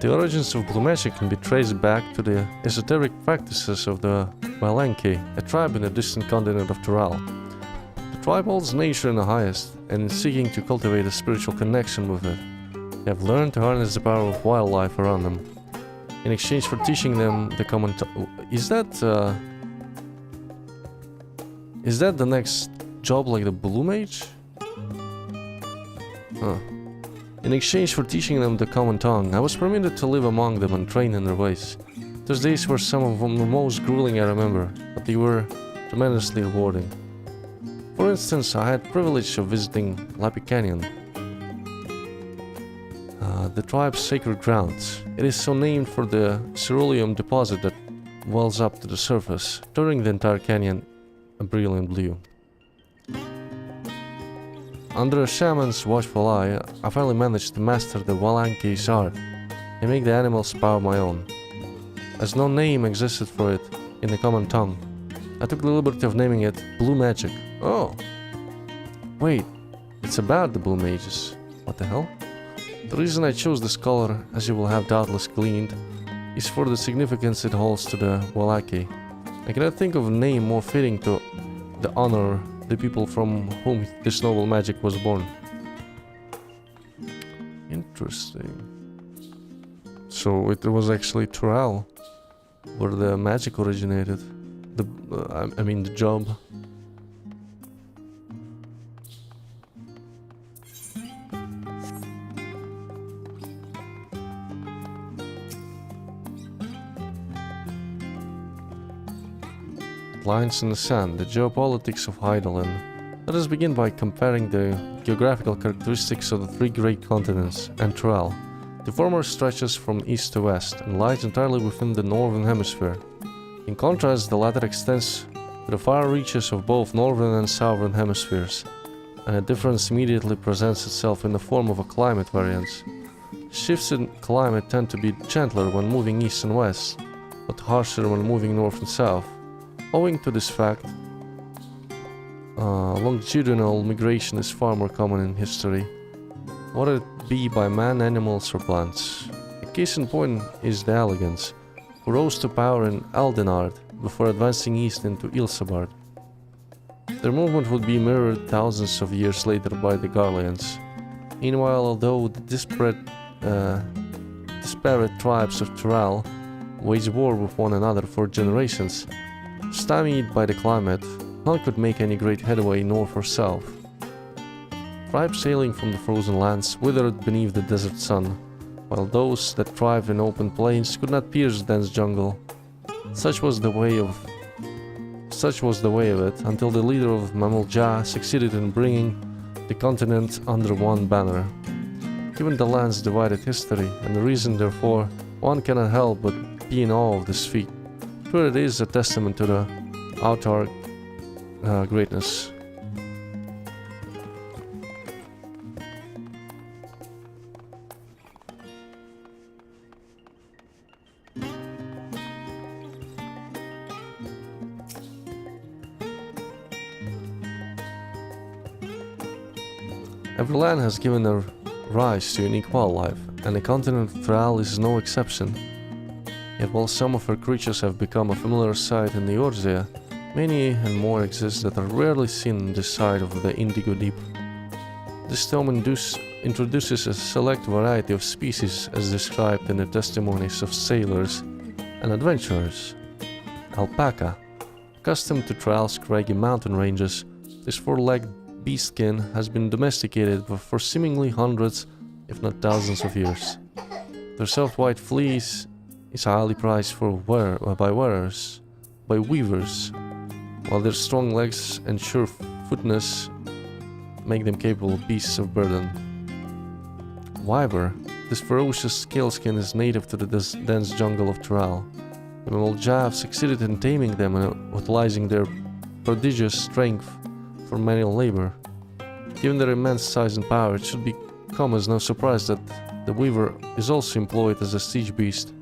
Speaker 1: The origins of blue magic can be traced back to the esoteric practices of the Valanki, a tribe in the distant continent of Tural. The tribe holds nature in the highest, and is seeking to cultivate a spiritual connection with it. They have learned to harness the power of wildlife around them. In exchange for teaching them the common is that the next job like the blue mage? Huh. In exchange for teaching them the common tongue, I was permitted to live among them and train in their ways. Those days were some of the most grueling I remember, but they were tremendously rewarding. For instance, I had the privilege of visiting Lapi Canyon, the tribe's sacred grounds. It is so named for the ceruleum deposit that wells up to the surface, turning the entire canyon a brilliant blue. Under a shaman's watchful eye, I finally managed to master the Valanki's art and make the animal's power my own. As no name existed for it in the common tongue, I took the liberty of naming it Blue Magic. Oh! Wait, it's about the Blue Mages. What the hell? The reason I chose this color, as you will have doubtless gleaned, is for the significance it holds to the Valanki. I cannot think of a name more fitting to the honor the people from whom this noble magic was born. Interesting. So it was actually Tural where the magic originated. I mean the job. Lines in the sand, the geopolitics of Heidelin. Let us begin by comparing the geographical characteristics of the three great continents and Tural. The former stretches from east to west and lies entirely within the northern hemisphere. In contrast, the latter extends to the far reaches of both northern and southern hemispheres, and a difference immediately presents itself in the form of a climate variance. Shifts in climate tend to be gentler when moving east and west, but harsher when moving north and south. Owing to this fact, longitudinal migration is far more common in history, whether it be by man, animals, or plants. A case in point is the Elegants, who rose to power in Eldenard before advancing east into Ilsabard. Their movement would be mirrored thousands of years later by the Garleans. Meanwhile, although the disparate tribes of Tural waged war with one another for generations, stymied by the climate, none could make any great headway north or south. Tribes sailing from the frozen lands withered beneath the desert sun, while those that thrived in open plains could not pierce the dense jungle. Such was the way of it until the leader of Mamulja succeeded in bringing the continent under one banner. Given the land's divided history and the reason therefore, one cannot help but be in awe of this feat. Sure, it is a testament to the autarch greatness. Every land has given a rise to unique wildlife, and the continent of Tural is no exception. Yet while some of her creatures have become a familiar sight in the Orzea, many and more exist that are rarely seen on this side of the Indigo Deep. This tome introduces a select variety of species as described in the testimonies of sailors and adventurers. Alpaca. Accustomed to Tural's craggy mountain ranges, this four-legged beastkin has been domesticated for seemingly hundreds, if not thousands of years. Their soft white fleece is highly prized by weavers, while their strong legs and sure footness make them capable of beasts of burden. Wyver. This ferocious scaleskin is native to the dense jungle of Tural. The Mamulja have succeeded in taming them and utilizing their prodigious strength for manual labor. Given their immense size and power, it should come as no surprise that the Weaver is also employed as a siege beast.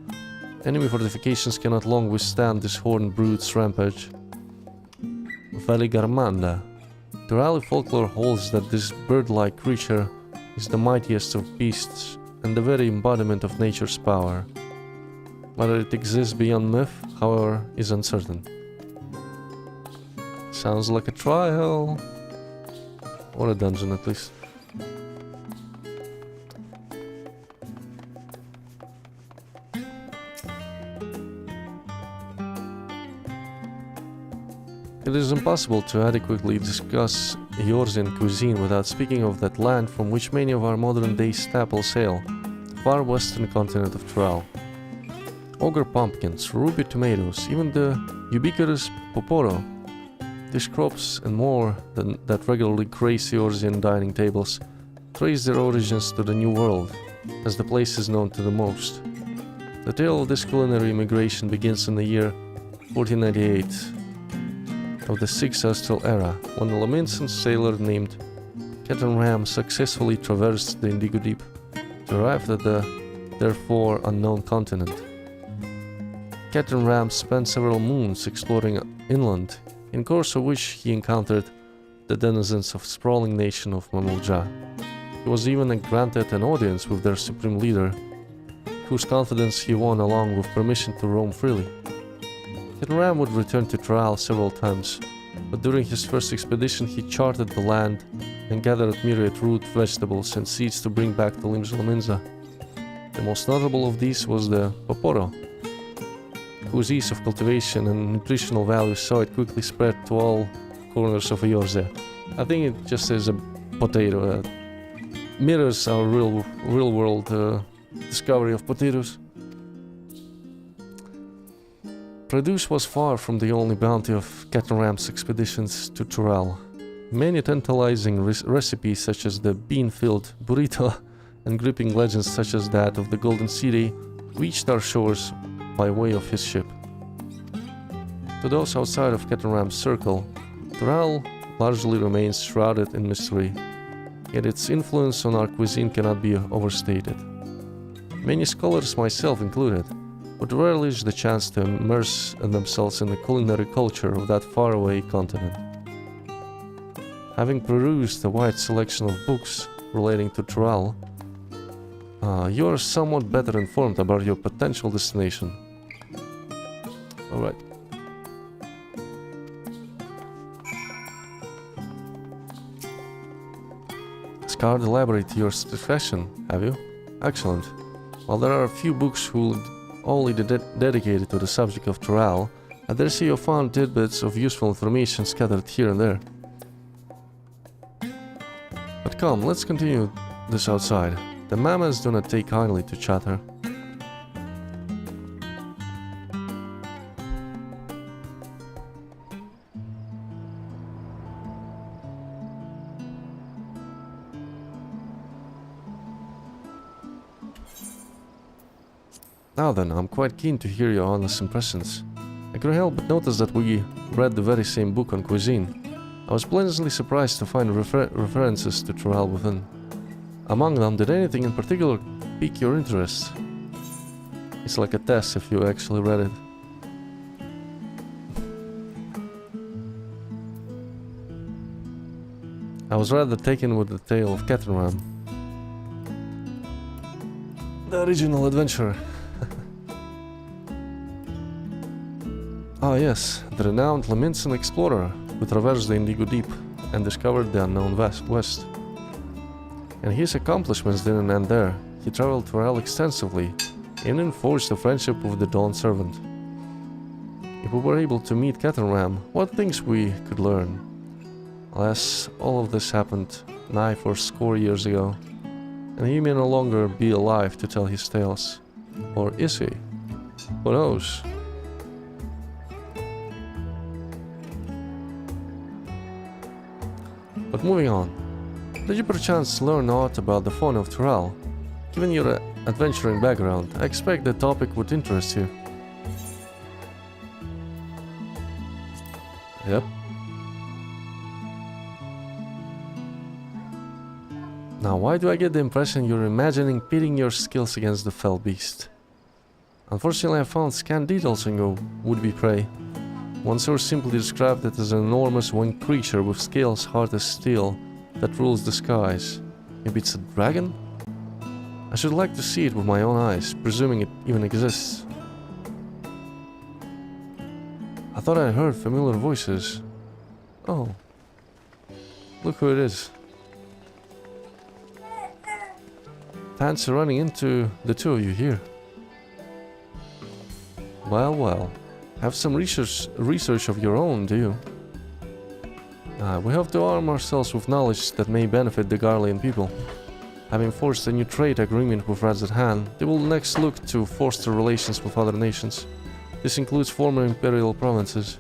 Speaker 1: Enemy fortifications cannot long withstand this horned brute's rampage. Valigarmanda. Turali folklore holds that this bird-like creature is the mightiest of beasts and the very embodiment of nature's power. Whether it exists beyond myth, however, is uncertain. Sounds like a trial. Or a dungeon, at least. It is impossible to adequately discuss Eorzean cuisine without speaking of that land from which many of our modern-day staples hail, the far western continent of Tral. Ogre pumpkins, ruby tomatoes, even the ubiquitous poporo, these crops and more that regularly grace Eorzean dining tables trace their origins to the New World, as the place is known to the most. The tale of this culinary migration begins in the year 1498 of the 6th Austral era, when a Lamincen sailor named Captain Ram successfully traversed the Indigo Deep to arrive at the therefore unknown continent. Captain Ram spent several moons exploring inland, in course of which he encountered the denizens of the sprawling nation of Mamulja. He was even granted an audience with their supreme leader, whose confidence he won along with permission to roam freely. Captain Ram would return to Tral several times, but during his first expedition he charted the land and gathered myriad root, vegetables and seeds to bring back to Limsa. The most notable of these was the poporo, whose ease of cultivation and nutritional value saw it quickly spread to all corners of Eorzea. I think it just is a potato. Mirrors our real world discovery of potatoes. Produce was far from the only bounty of Captain Ram's expeditions to Tral. Many tantalizing recipes such as the bean-filled burrito and gripping legends such as that of the Golden City reached our shores by way of his ship. To those outside of Captain Ram's circle, Tral largely remains shrouded in mystery, yet its influence on our cuisine cannot be overstated. Many scholars, myself included, would relish the chance to immerse themselves in the culinary culture of that faraway continent. Having perused a wide selection of books relating to Tral, you are somewhat better informed about your potential destination. Alright. Scarred elaborate your profession, have you? Excellent. While there are a few books who only dedicated to the subject of Tral, I dare say you found tidbits of useful information scattered here and there. But come, let's continue this outside. The mamas do not take kindly to chatter. Now then, I'm quite keen to hear your honest impressions. I couldn't help but notice that we read the very same book on cuisine. I was pleasantly surprised to find references to Tral within. Among them, did anything in particular pique your interest? It's like a test if you actually read it. I was rather taken with the tale of Captain Ram, the original adventurer. Ah yes, the renowned Lamincen explorer who traversed the Indigo Deep and discovered the unknown west. And his accomplishments didn't end there. He traveled Tral extensively and forged a friendship with the Dawn Servant. If we were able to meet Captain Ram, what things we could learn. Alas, all of this happened nigh 40 years ago, and he may no longer be alive to tell his tales. Or is he? Who knows? But moving on, did you perchance learn aught about the fauna of Tral? Given your adventuring background, I expect the topic would interest you. Yep. Now, why do I get the impression you're imagining pitting your skills against the fell beast? Unfortunately, I found scant details on your would-be prey. One source simply described it as an enormous winged creature with scales hard as steel that rules the skies. Maybe it's a dragon? I should like to see it with my own eyes, presuming it even exists. I thought I heard familiar voices. Oh. Look who it is. Fancy running into the two of you here. Well, well. Have some research of your own, do you? We have to arm ourselves with knowledge that may benefit the Garlean people. Having forged a new trade agreement with Rad's at hand, they will next look to foster relations with other nations. This includes former imperial provinces.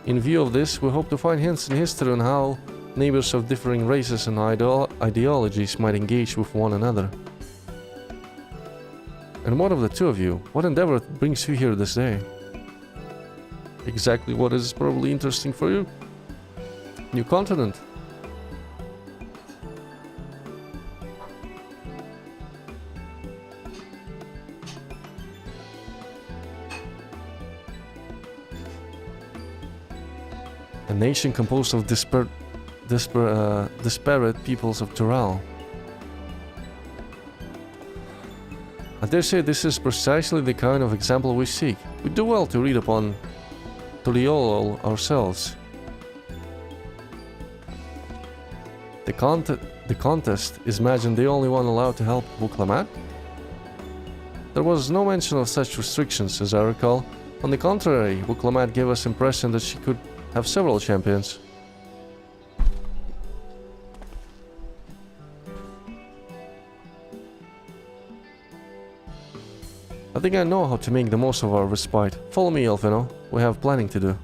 Speaker 1: In view of this, we hope to find hints in history on how neighbors of differing races and ideologies might engage with one another. And what of the two of you? What endeavor brings you here this day? Exactly what is probably interesting for you? New continent. A nation composed of disparate peoples of Tural. I dare say this is precisely the kind of example we seek. We do well to read upon Turiol ourselves. The contest is Magin the only one allowed to help Buklamat? There was no mention of such restrictions, as I recall. On the contrary, Buklamat gave us impression that she could have several champions. I think I know how to make the most of our respite. Follow me, Elfino. We have planning to do.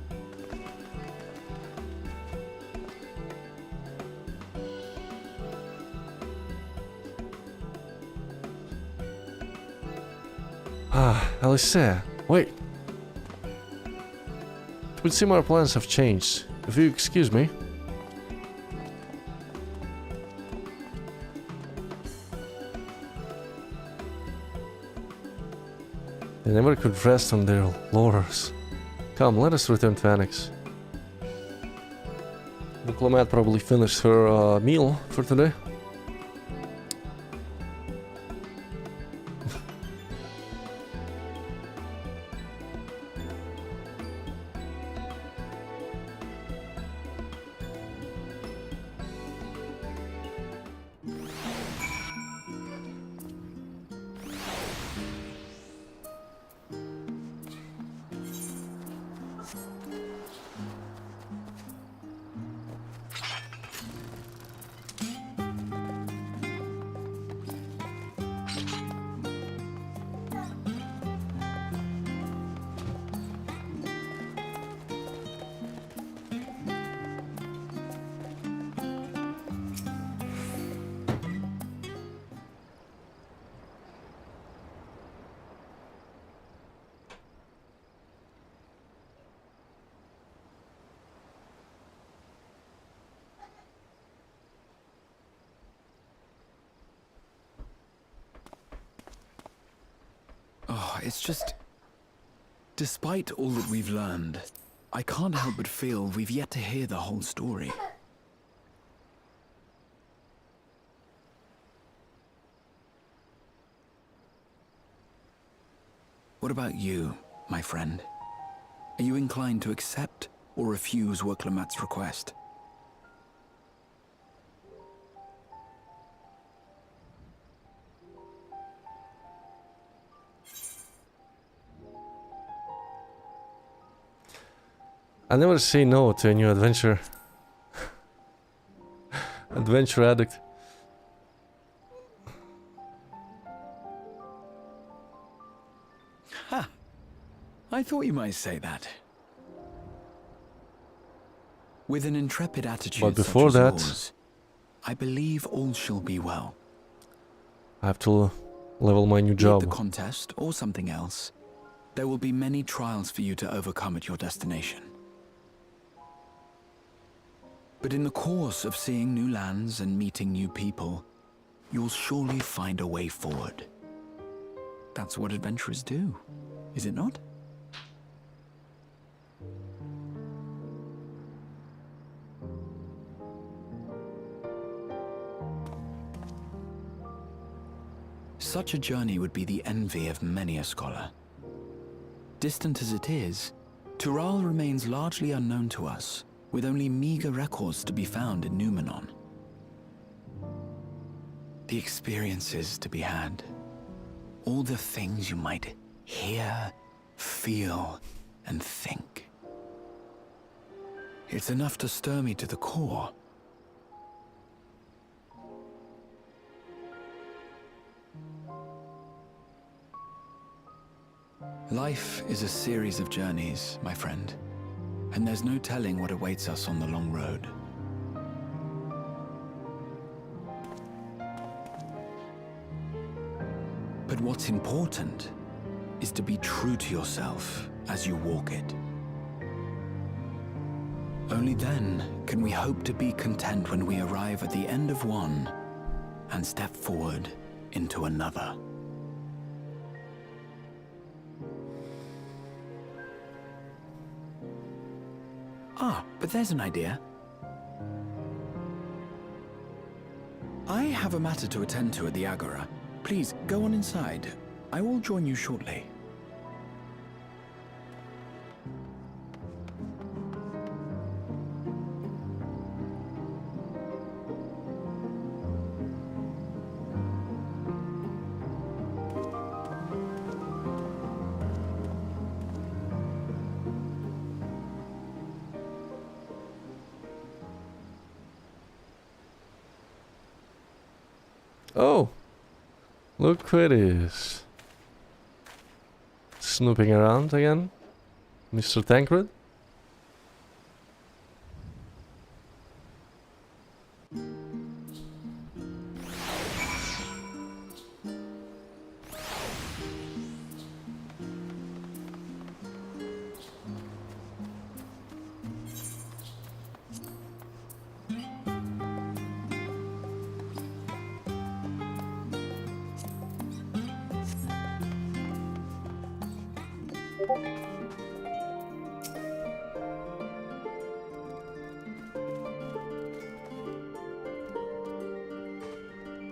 Speaker 1: Alice, wait. It would seem our plans have changed. If you excuse me. They never could rest on their laurels. Come, let us return to Annex. Buklamat probably finished her meal for today.
Speaker 4: Oh, it's just... Despite all that we've learned, I can't help but feel we've yet to hear the whole story. What about you, my friend? Are you inclined to accept or refuse Wuklamat's request?
Speaker 1: I never say no to a new adventure. Adventure addict.
Speaker 4: Ha! I thought you might say that. With an intrepid attitude
Speaker 1: But before
Speaker 4: such as
Speaker 1: that,
Speaker 4: yours, I believe all shall be well.
Speaker 1: I have to level my new
Speaker 4: Be it
Speaker 1: job.
Speaker 4: the contest or something else, there will be many trials for you to overcome at your destination. But in the course of seeing new lands and meeting new people, you'll surely find a way forward. That's what adventurers do, is it not? Such a journey would be the envy of many a scholar. Distant as it is, Tural remains largely unknown to us, with only meager records to be found in Numenor. The experiences to be had, all the things you might hear, feel, and think. It's enough to stir me to the core. Life is a series of journeys, my friend, and there's no telling what awaits us on the long road. But what's important is to be true to yourself as you walk it. Only then can we hope to be content when we arrive at the end of one and step forward into another. Ah, but there's an idea. I have a matter to attend to at the Agora. Please, go on inside. I will join you shortly.
Speaker 1: Oh, look who it is. Snooping around again, Mr. Tancred.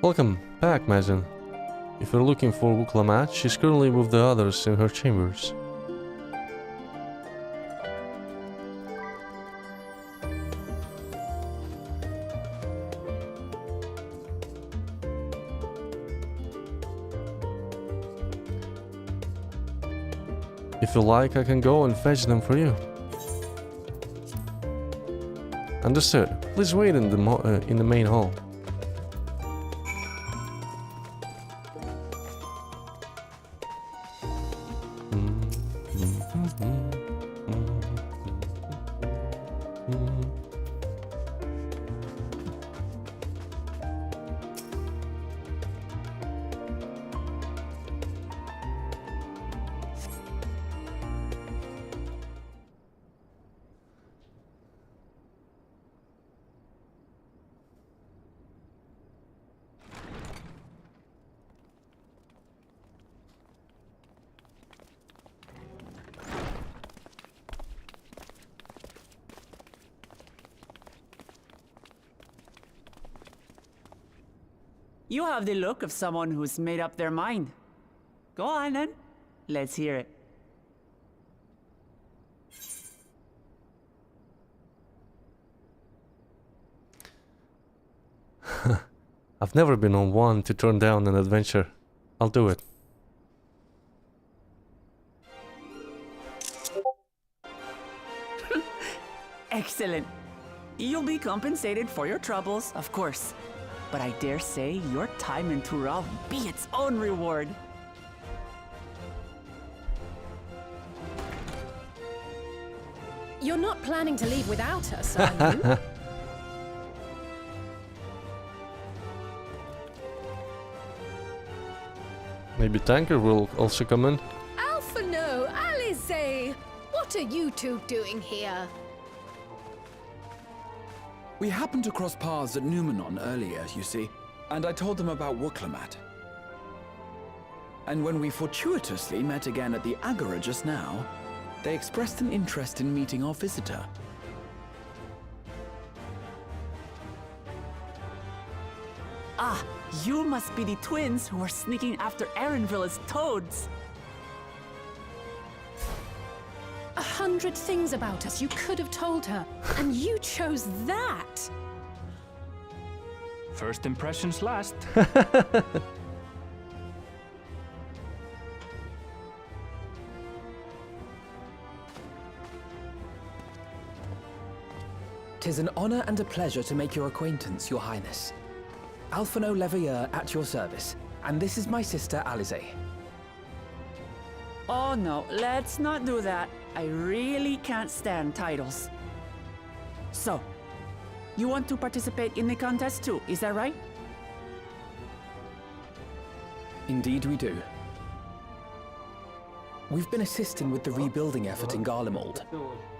Speaker 1: Welcome back, Mazen. If you're looking for Wuklamat, she's currently with the others in her chambers. If you like, I can go and fetch them for you. Understood. Please wait in the main hall.
Speaker 5: You have the look of someone who's made up their mind. Go on then. Let's hear it.
Speaker 1: I've never been on one to turn down an adventure. I'll do it.
Speaker 5: Excellent. You'll be compensated for your troubles, of course. But I dare say your time in Tural be its own reward.
Speaker 2: You're not planning to leave without us, are you?
Speaker 1: Maybe Tanker will also come in.
Speaker 2: Alpha no, Alize! What are you two doing here?
Speaker 4: We happened to cross paths at Numenor earlier, you see, and I told them about Wuklamat. And when we fortuitously met again at the Agora just now, they expressed an interest in meeting our visitor.
Speaker 5: Ah, you must be the twins who were sneaking after Erenville as toads.
Speaker 2: 100 things about us you could have told her, and you chose that!
Speaker 3: First impressions last.
Speaker 7: "'Tis an honor and a pleasure to make your acquaintance, Your Highness. Alphino Leveilleur at your service, and this is my sister Alize."
Speaker 5: Oh no, let's not do that. I really can't stand titles. So, you want to participate in the contest too, is that right?
Speaker 7: Indeed we do. We've been assisting with the rebuilding effort in Garlemald.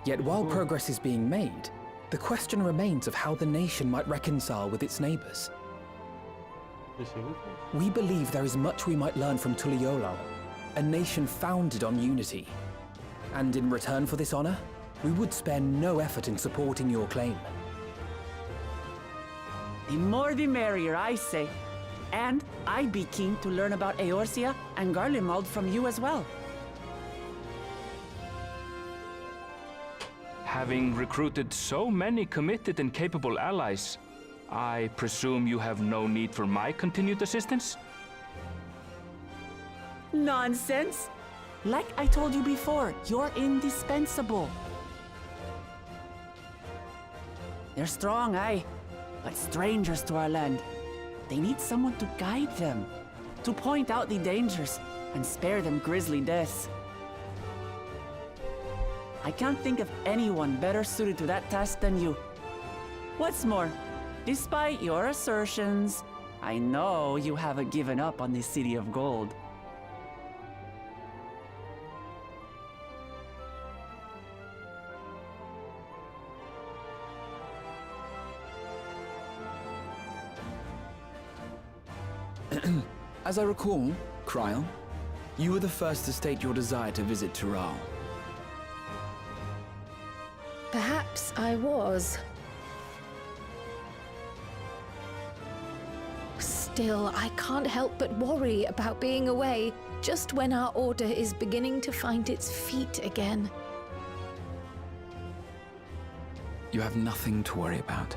Speaker 7: Yet while progress is being made, the question remains of how the nation might reconcile with its neighbors. We believe there is much we might learn from Tuliolal, a nation founded on unity. And in return for this honor, we would spare no effort in supporting your claim.
Speaker 5: The more the merrier, I say. And I'd be keen to learn about Eorzea and Garlemald from you as well.
Speaker 3: Having recruited so many committed and capable allies, I presume you have no need for my continued assistance?
Speaker 5: Nonsense! Like I told you before, you're indispensable. They're strong, aye, but strangers to our land. They need someone to guide them, to point out the dangers, and spare them grisly deaths. I can't think of anyone better suited to that task than you. What's more, despite your assertions, I know you haven't given up on the City of Gold.
Speaker 4: As I recall, Kryl, you were the first to state your desire to visit Tural.
Speaker 2: Perhaps I was. Still, I can't help but worry about being away just when our order is beginning to find its feet again.
Speaker 4: You have nothing to worry about.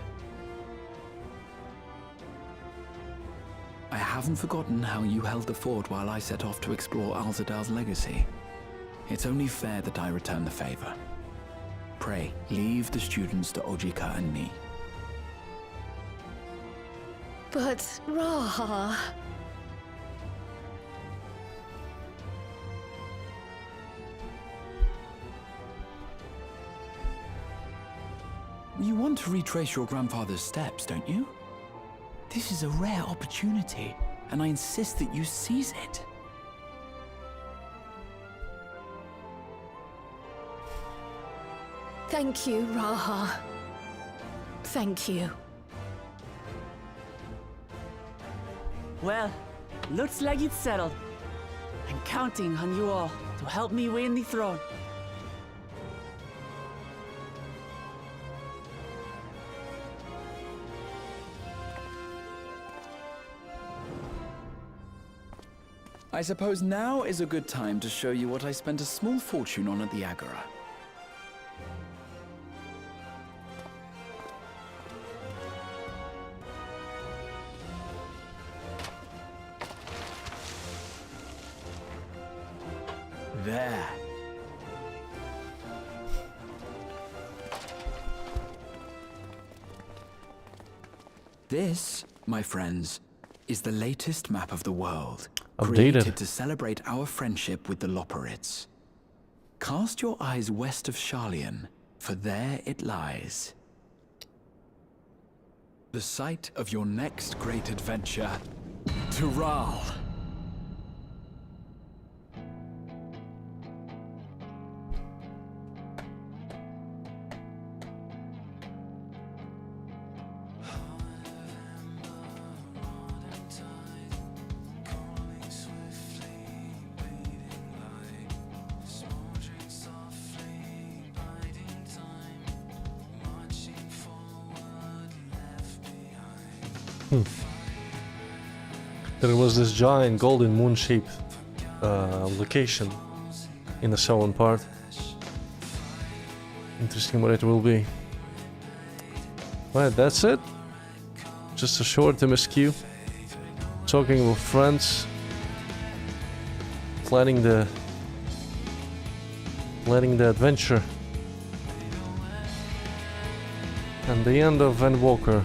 Speaker 4: I haven't forgotten how you held the fort while I set off to explore Alzadal's legacy. It's only fair that I return the favor. Pray, leave the students to Ojika and me.
Speaker 2: But, Raha...
Speaker 4: You want to retrace your grandfather's steps, don't you? This is a rare opportunity, and I insist that you seize it.
Speaker 2: Thank you, Raha. Thank you.
Speaker 5: Well, looks like it's settled. I'm counting on you all to help me win the throne.
Speaker 4: I suppose now is a good time to show you what I spent a small fortune on at the Agora. There. This, my friends, is the latest map of the world.
Speaker 1: Updated.
Speaker 4: Created to celebrate our friendship with the Loperids. Cast your eyes west of Sharlayan, for there it lies. The site of your next great adventure, Tural.
Speaker 1: There was this giant golden moon-shaped location in the southern part. Interesting what it will be. Right, that's it. Just a short MSQ. Talking with friends. Planning the adventure. And the end of Van Walker.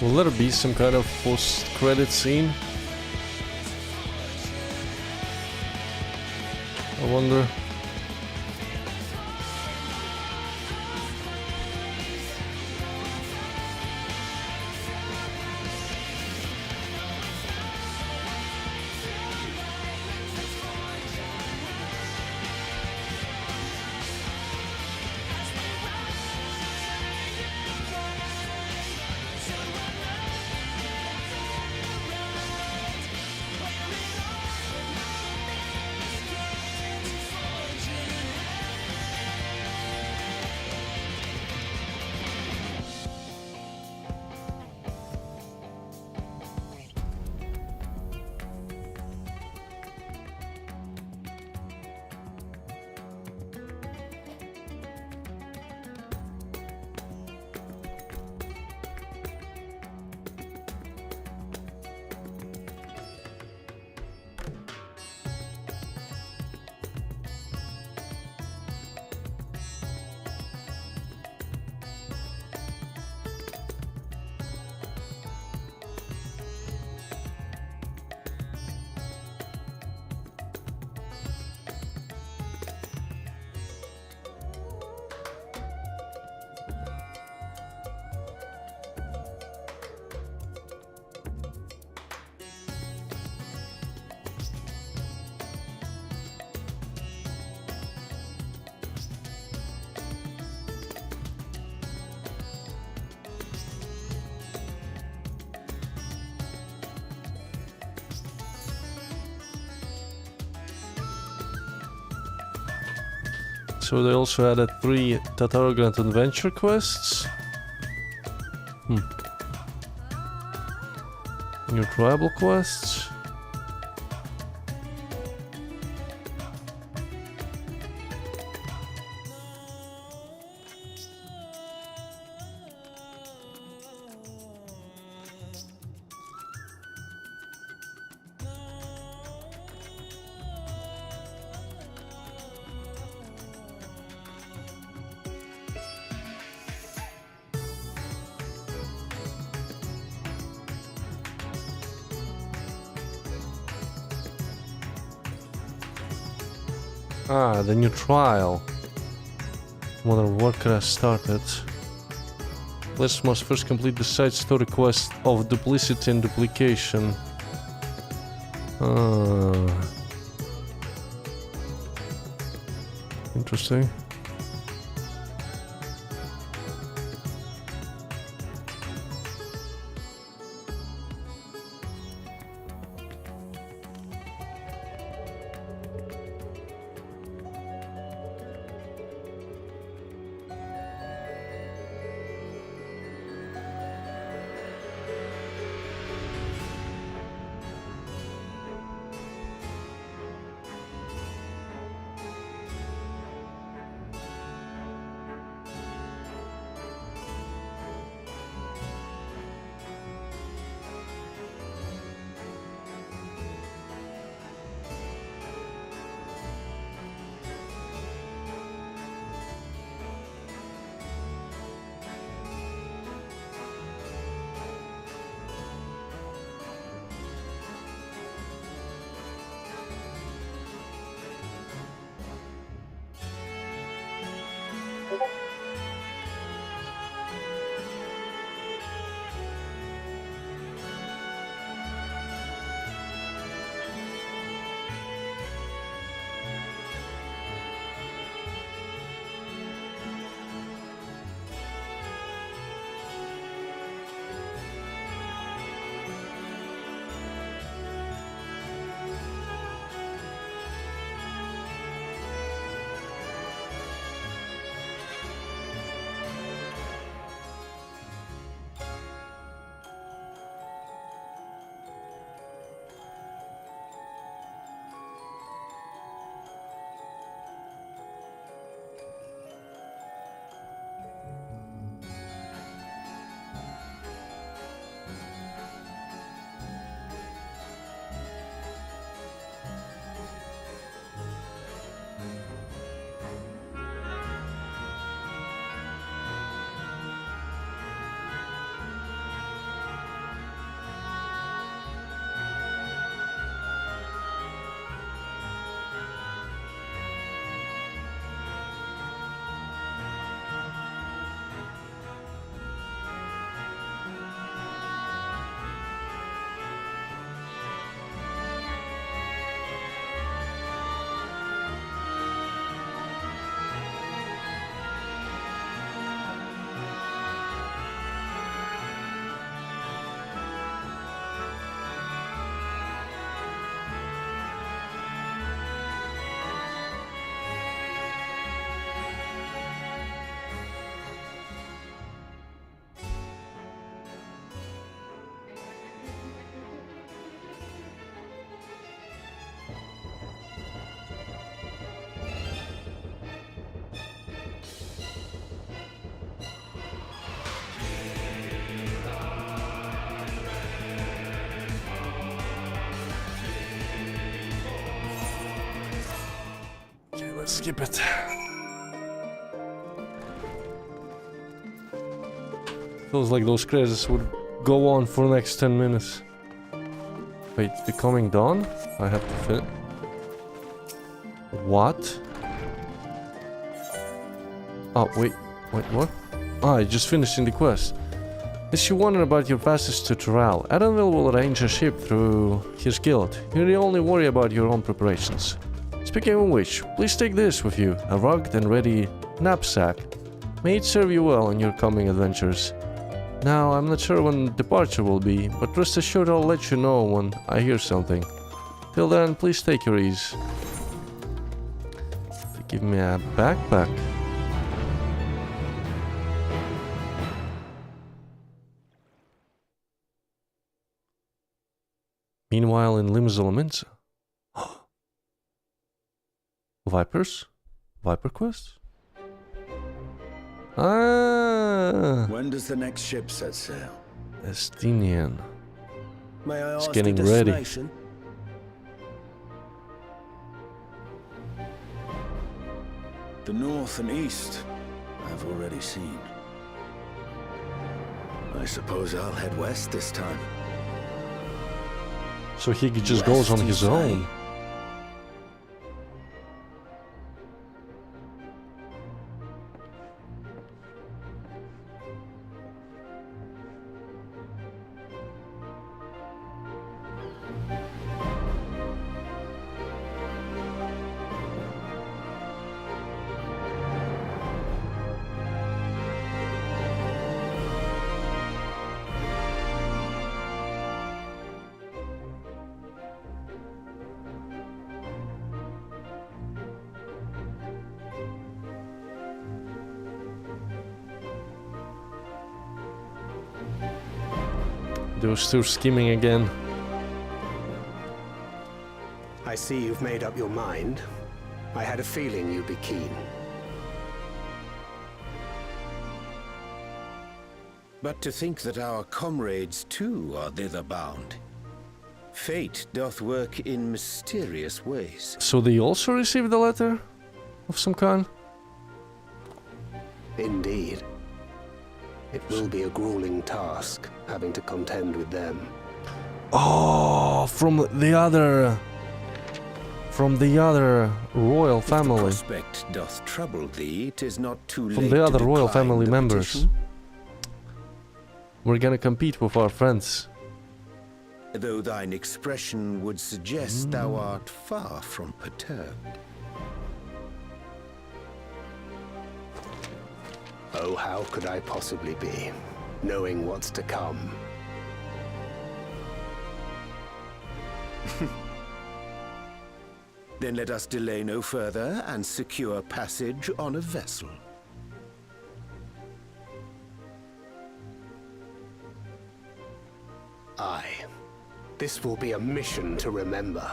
Speaker 1: Will there be some kind of post-credit scene? I wonder. so they also added 3 Tatarogrant adventure quests. New tribal quests. Ah, the new trial. Modern worker has started. Players must first complete the side story quest of duplicity and duplication. Interesting. Skip it. Feels like those credits would go on for the next 10 minutes. Wait, becoming dawn? I have to fit. What? Oh, wait, what? Ah, I just finished in the quest. If you wonder about your passage to Toral, Adonville will arrange a ship through his guild. You need only worry about your own preparations. Speaking of which, please take this with you, a rugged and ready knapsack. May it serve you well in your coming adventures. Now, I'm not sure when departure will be, but rest assured I'll let you know when I hear something. Till then, please take your ease. The Give me a backpack. Meanwhile, in Limbs Elements. Vipers? Viper Quest? Ah!
Speaker 8: When does the next ship set sail?
Speaker 1: Estinian.
Speaker 8: May I
Speaker 1: It's
Speaker 8: ask
Speaker 1: getting
Speaker 8: the
Speaker 1: ready.
Speaker 8: destination? The north and east, I've already seen. I suppose I'll head west this time.
Speaker 1: So he just goes on
Speaker 8: West,
Speaker 1: his
Speaker 8: you say?
Speaker 1: own. They were still scheming again.
Speaker 9: I see you've made up your mind. I had a feeling you'd be keen.
Speaker 8: But to think that our comrades too are thither bound. Fate doth work in mysterious ways.
Speaker 1: So they also received a letter of some kind?
Speaker 9: Indeed. It will be a grueling task, having to contend with them.
Speaker 1: Oh, from the other royal
Speaker 8: If the
Speaker 1: family.
Speaker 8: prospect doth trouble thee, 'tis not too
Speaker 1: From
Speaker 8: late
Speaker 1: the other
Speaker 8: to
Speaker 1: royal
Speaker 8: decline
Speaker 1: family
Speaker 8: the
Speaker 1: members.
Speaker 8: petition.
Speaker 1: We're gonna compete with our friends.
Speaker 8: Though thine expression would suggest thou art far from perturbed.
Speaker 9: Oh, how could I possibly be, knowing what's to come?
Speaker 8: Then let us delay no further and secure passage on a vessel.
Speaker 9: Aye. This will be a mission to remember.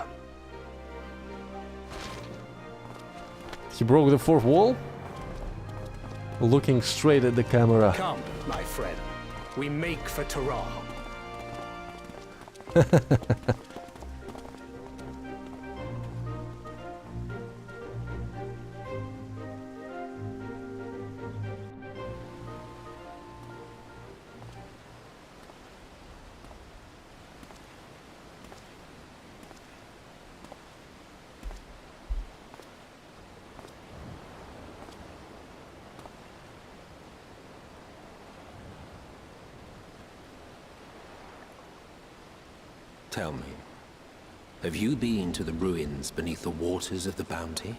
Speaker 1: He broke the fourth wall? Looking straight at the camera.
Speaker 9: Come, my friend. We make for Taral.
Speaker 10: Tell me, have you been to the ruins beneath the waters of the Bounty?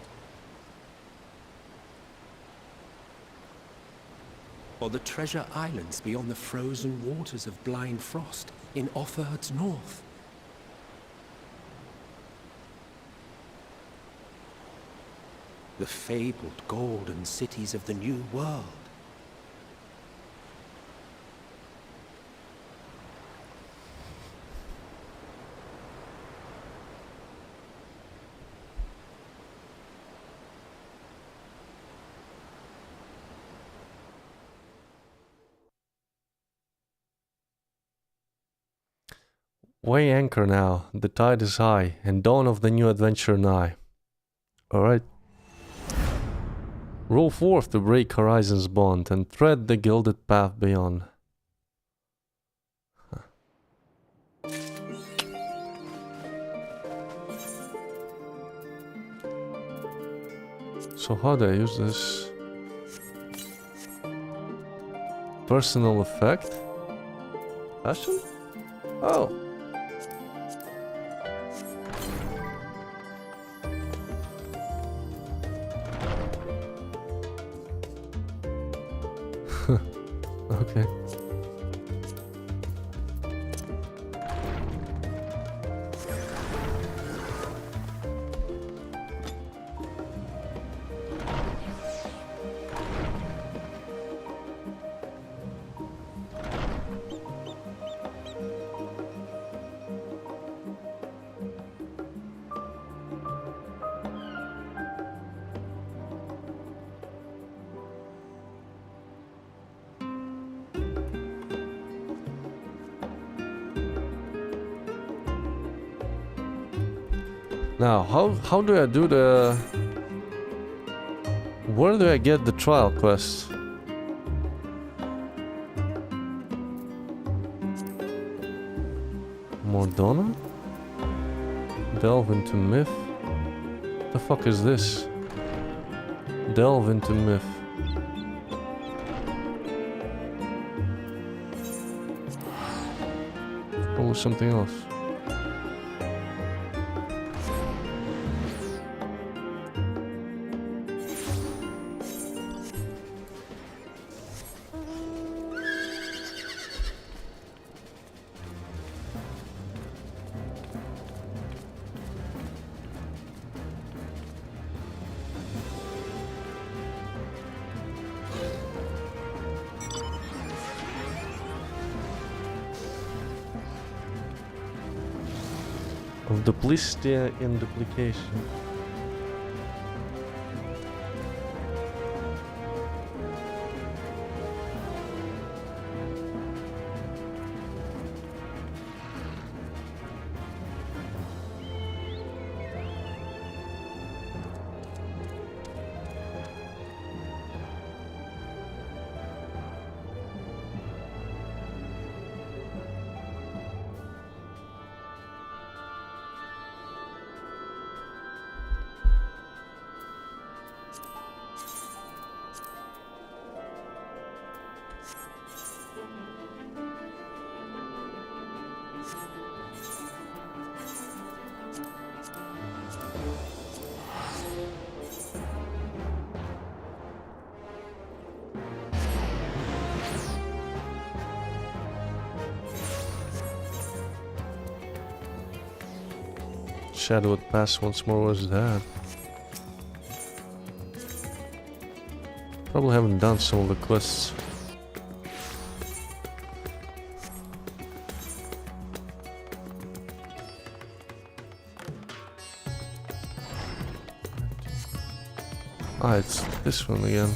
Speaker 10: Or the treasure islands beyond the frozen waters of Blind Frost in Offerd's north? The fabled golden cities of the New World?
Speaker 1: Weigh anchor now, the tide is high, and dawn of the new adventure nigh. Alright. Roll forth to break horizon's bond, and tread the gilded path beyond. So how do I use this? Personal effect? Passion? Oh. Okay. Now, how do I do the... Where do I get the trial quest? Mordona? Delve into myth? The fuck is this? Delve into myth. Probably something else. Of duplicity in duplication. Shadowed Pass once more was that. Probably haven't done some of the quests. Ah, it's this one again.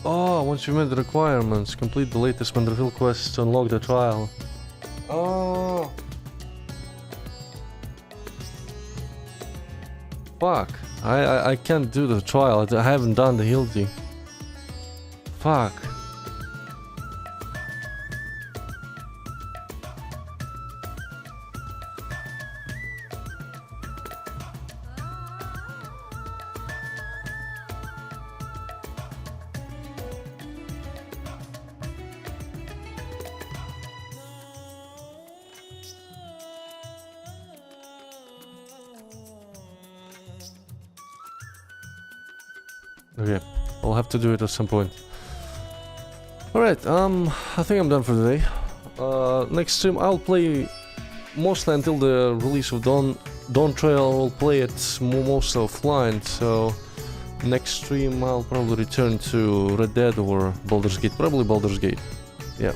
Speaker 1: Oh, once you met the requirements, complete the latest Vanderbilt quest to unlock the trial. Oh. Fuck. I can't do the trial. I haven't done the Hildy. Fuck. Okay, I'll have to do it at some point. Alright, I think I'm done for today. Next stream I'll play mostly until the release of Dawntrail. I'll play it mostly offline, so next stream I'll probably return to Red Dead or Baldur's Gate. Probably Baldur's Gate. Yeah.